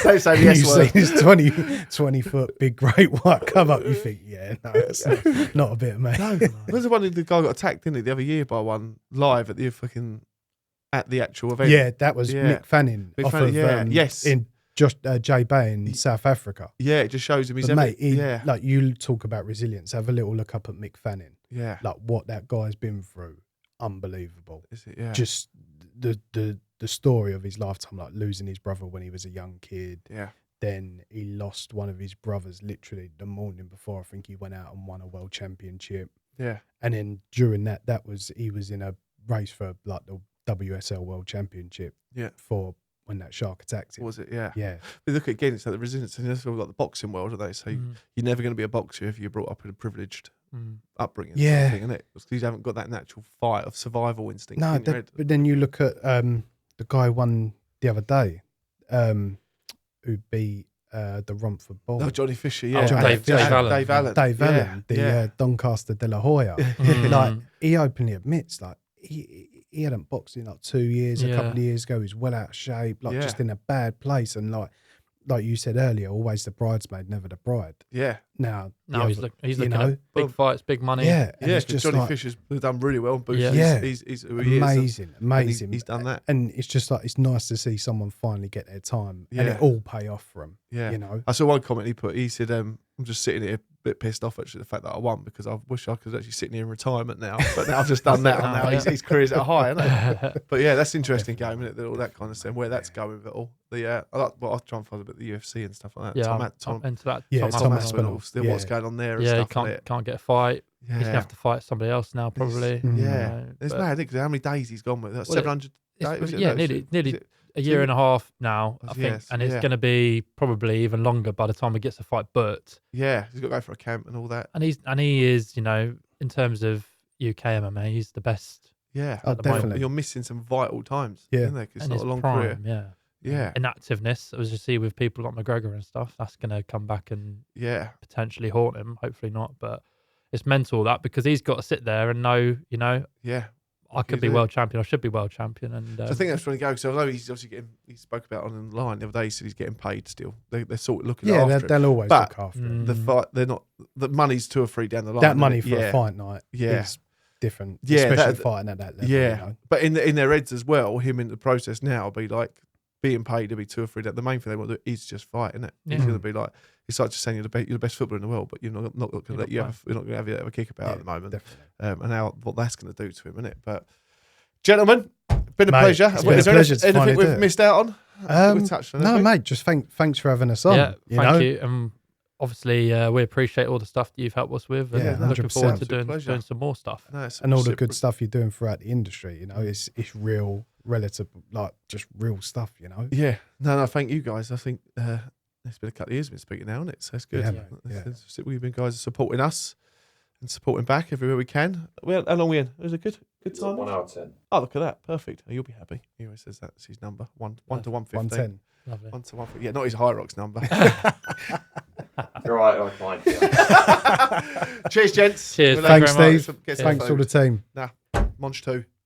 S1: Don't say yes.
S3: You see this 20-foot big great white come up. You think, no, it's not a bit of me.
S1: No, where's the one the guy got attacked, didn't he, the other year by one live at the actual event?
S3: Yeah, that was Mick Fanning.
S1: Yes.
S3: In J Bay in South Africa.
S1: Yeah, it just shows him.
S3: Mate, like you talk about resilience. Have a little look up at Mick Fanning.
S1: Yeah,
S3: like what that guy's been through, unbelievable.
S1: Is it? Yeah,
S3: just the story of his lifetime, like losing his brother when he was a young kid.
S1: Yeah,
S3: then he lost one of his brothers literally the morning before. I think he went out and won a world championship.
S1: Yeah,
S3: and then during he was in a race for like the WSL World Championship.
S1: Yeah,
S3: for when that shark attacked him.
S1: Was it? Yeah.
S3: Yeah.
S1: But look, again, it's like the resilience. And that's what we've got the boxing world, are they? So you're never going to be a boxer if you're brought up in a privileged upbringing.
S3: Yeah.
S1: Isn't it? Because you haven't got that natural fight of survival instinct.
S3: No, but then you look at the guy who won the other day, who beat the Romford Ball.
S1: Oh, Johnny Fisher, yeah.
S2: Dave Allen.
S3: Dave Allen, the Doncaster de la Hoya. Like, he openly admits, like, he hadn't boxed in like 2 years, a couple of years ago. He was well out of shape, like just in a bad place. And like you said earlier, always the bridesmaid, never the bride.
S1: Yeah.
S3: Now
S2: he's looking at big fights, big money.
S3: Yeah.
S1: Yeah, because Johnny Fisher's done really well. He's
S3: amazing.
S1: He's done that.
S3: And it's just like, it's nice to see someone finally get their time and it all pay off for him.
S1: Yeah.
S3: You know?
S1: I saw one comment he said, I'm just sitting here a bit pissed off actually the fact that I won, because I wish I could actually sit here in retirement now, but now I've just done that and now his career's at a high, isn't it? But yeah, that's an interesting game, isn't it? All that kind of stuff, where that's going with it all. I try and follow a bit of the UFC and stuff like that.
S2: Tom
S1: Aspinall, still what's going on there and stuff.
S2: He can't get a fight. He's going to have to fight somebody else now, probably.
S1: It's mad, because how many days he's gone with? 700 days?
S2: Nearly a year and a half now, I think, and it's going to be probably even longer by the time he gets a fight. But
S1: yeah, he's got to go for a camp and all that.
S2: And he is, in terms of UK MMA, he's the best.
S1: Yeah, definitely. You're missing some vital times, isn't there? Because it's not a long career.
S2: Yeah. Inactiveness, as you see with people like McGregor and stuff, that's going to come back and potentially haunt him. Hopefully not, but it's mental that, because he's got to sit there and know, I could be world champion. I should be world champion. And
S1: so I think that's when he goes. So I know he's obviously he spoke about on the line the other day. He said he's getting paid still. They're sort of looking after him.
S3: They'll always look after him.
S1: The fight, they're not. The money's 2 or 3 down the line.
S3: That money for a fight night is different. Especially fighting at that level.
S1: Yeah, but in their heads as well, him in the process now will be like being paid to be 2 or 3 days. The main thing they want to do is just fight, isn't it? He's going to be like, it's like just saying you're the best footballer in the world, but you're not going to let you have. You're not going to have a kick about at the moment.
S3: Definitely.
S1: And now what that's going to do to him, isn't it? But gentlemen, been a pleasure.
S3: It's been a pleasure to
S1: anything we've missed out on? We touched on
S3: no, mate. Just thanks for having us on.
S2: Yeah, thank you. obviously, we appreciate all the stuff that you've helped us with, and
S3: Yeah,
S2: looking
S3: 100%.
S2: forward to
S1: Absolute
S2: doing some more stuff.
S1: No,
S3: And all the good stuff you're doing throughout the industry, you know, it's real, relative, like just real stuff, you know.
S1: Yeah, no, thank you guys. I think it's been a couple of years we've been speaking now, and so it's good.
S3: Yeah,
S1: We've been guys are supporting us and supporting back everywhere we can. How long we in? It was a good time.
S4: 1 hour 10.
S1: Oh, look at that, perfect. Oh, you'll be happy. He always says that's his number, 1 to 115.
S3: 110.
S2: Lovely.
S1: 1 to 1. Yeah, not his Hyrox number.
S4: You're right, I find.
S1: Cheers, gents.
S2: Cheers.
S1: We'll
S3: Thanks,
S1: let you
S3: Steve.
S1: get some
S3: Thanks to all the
S1: food.
S3: team.
S1: Nah, Monch 2.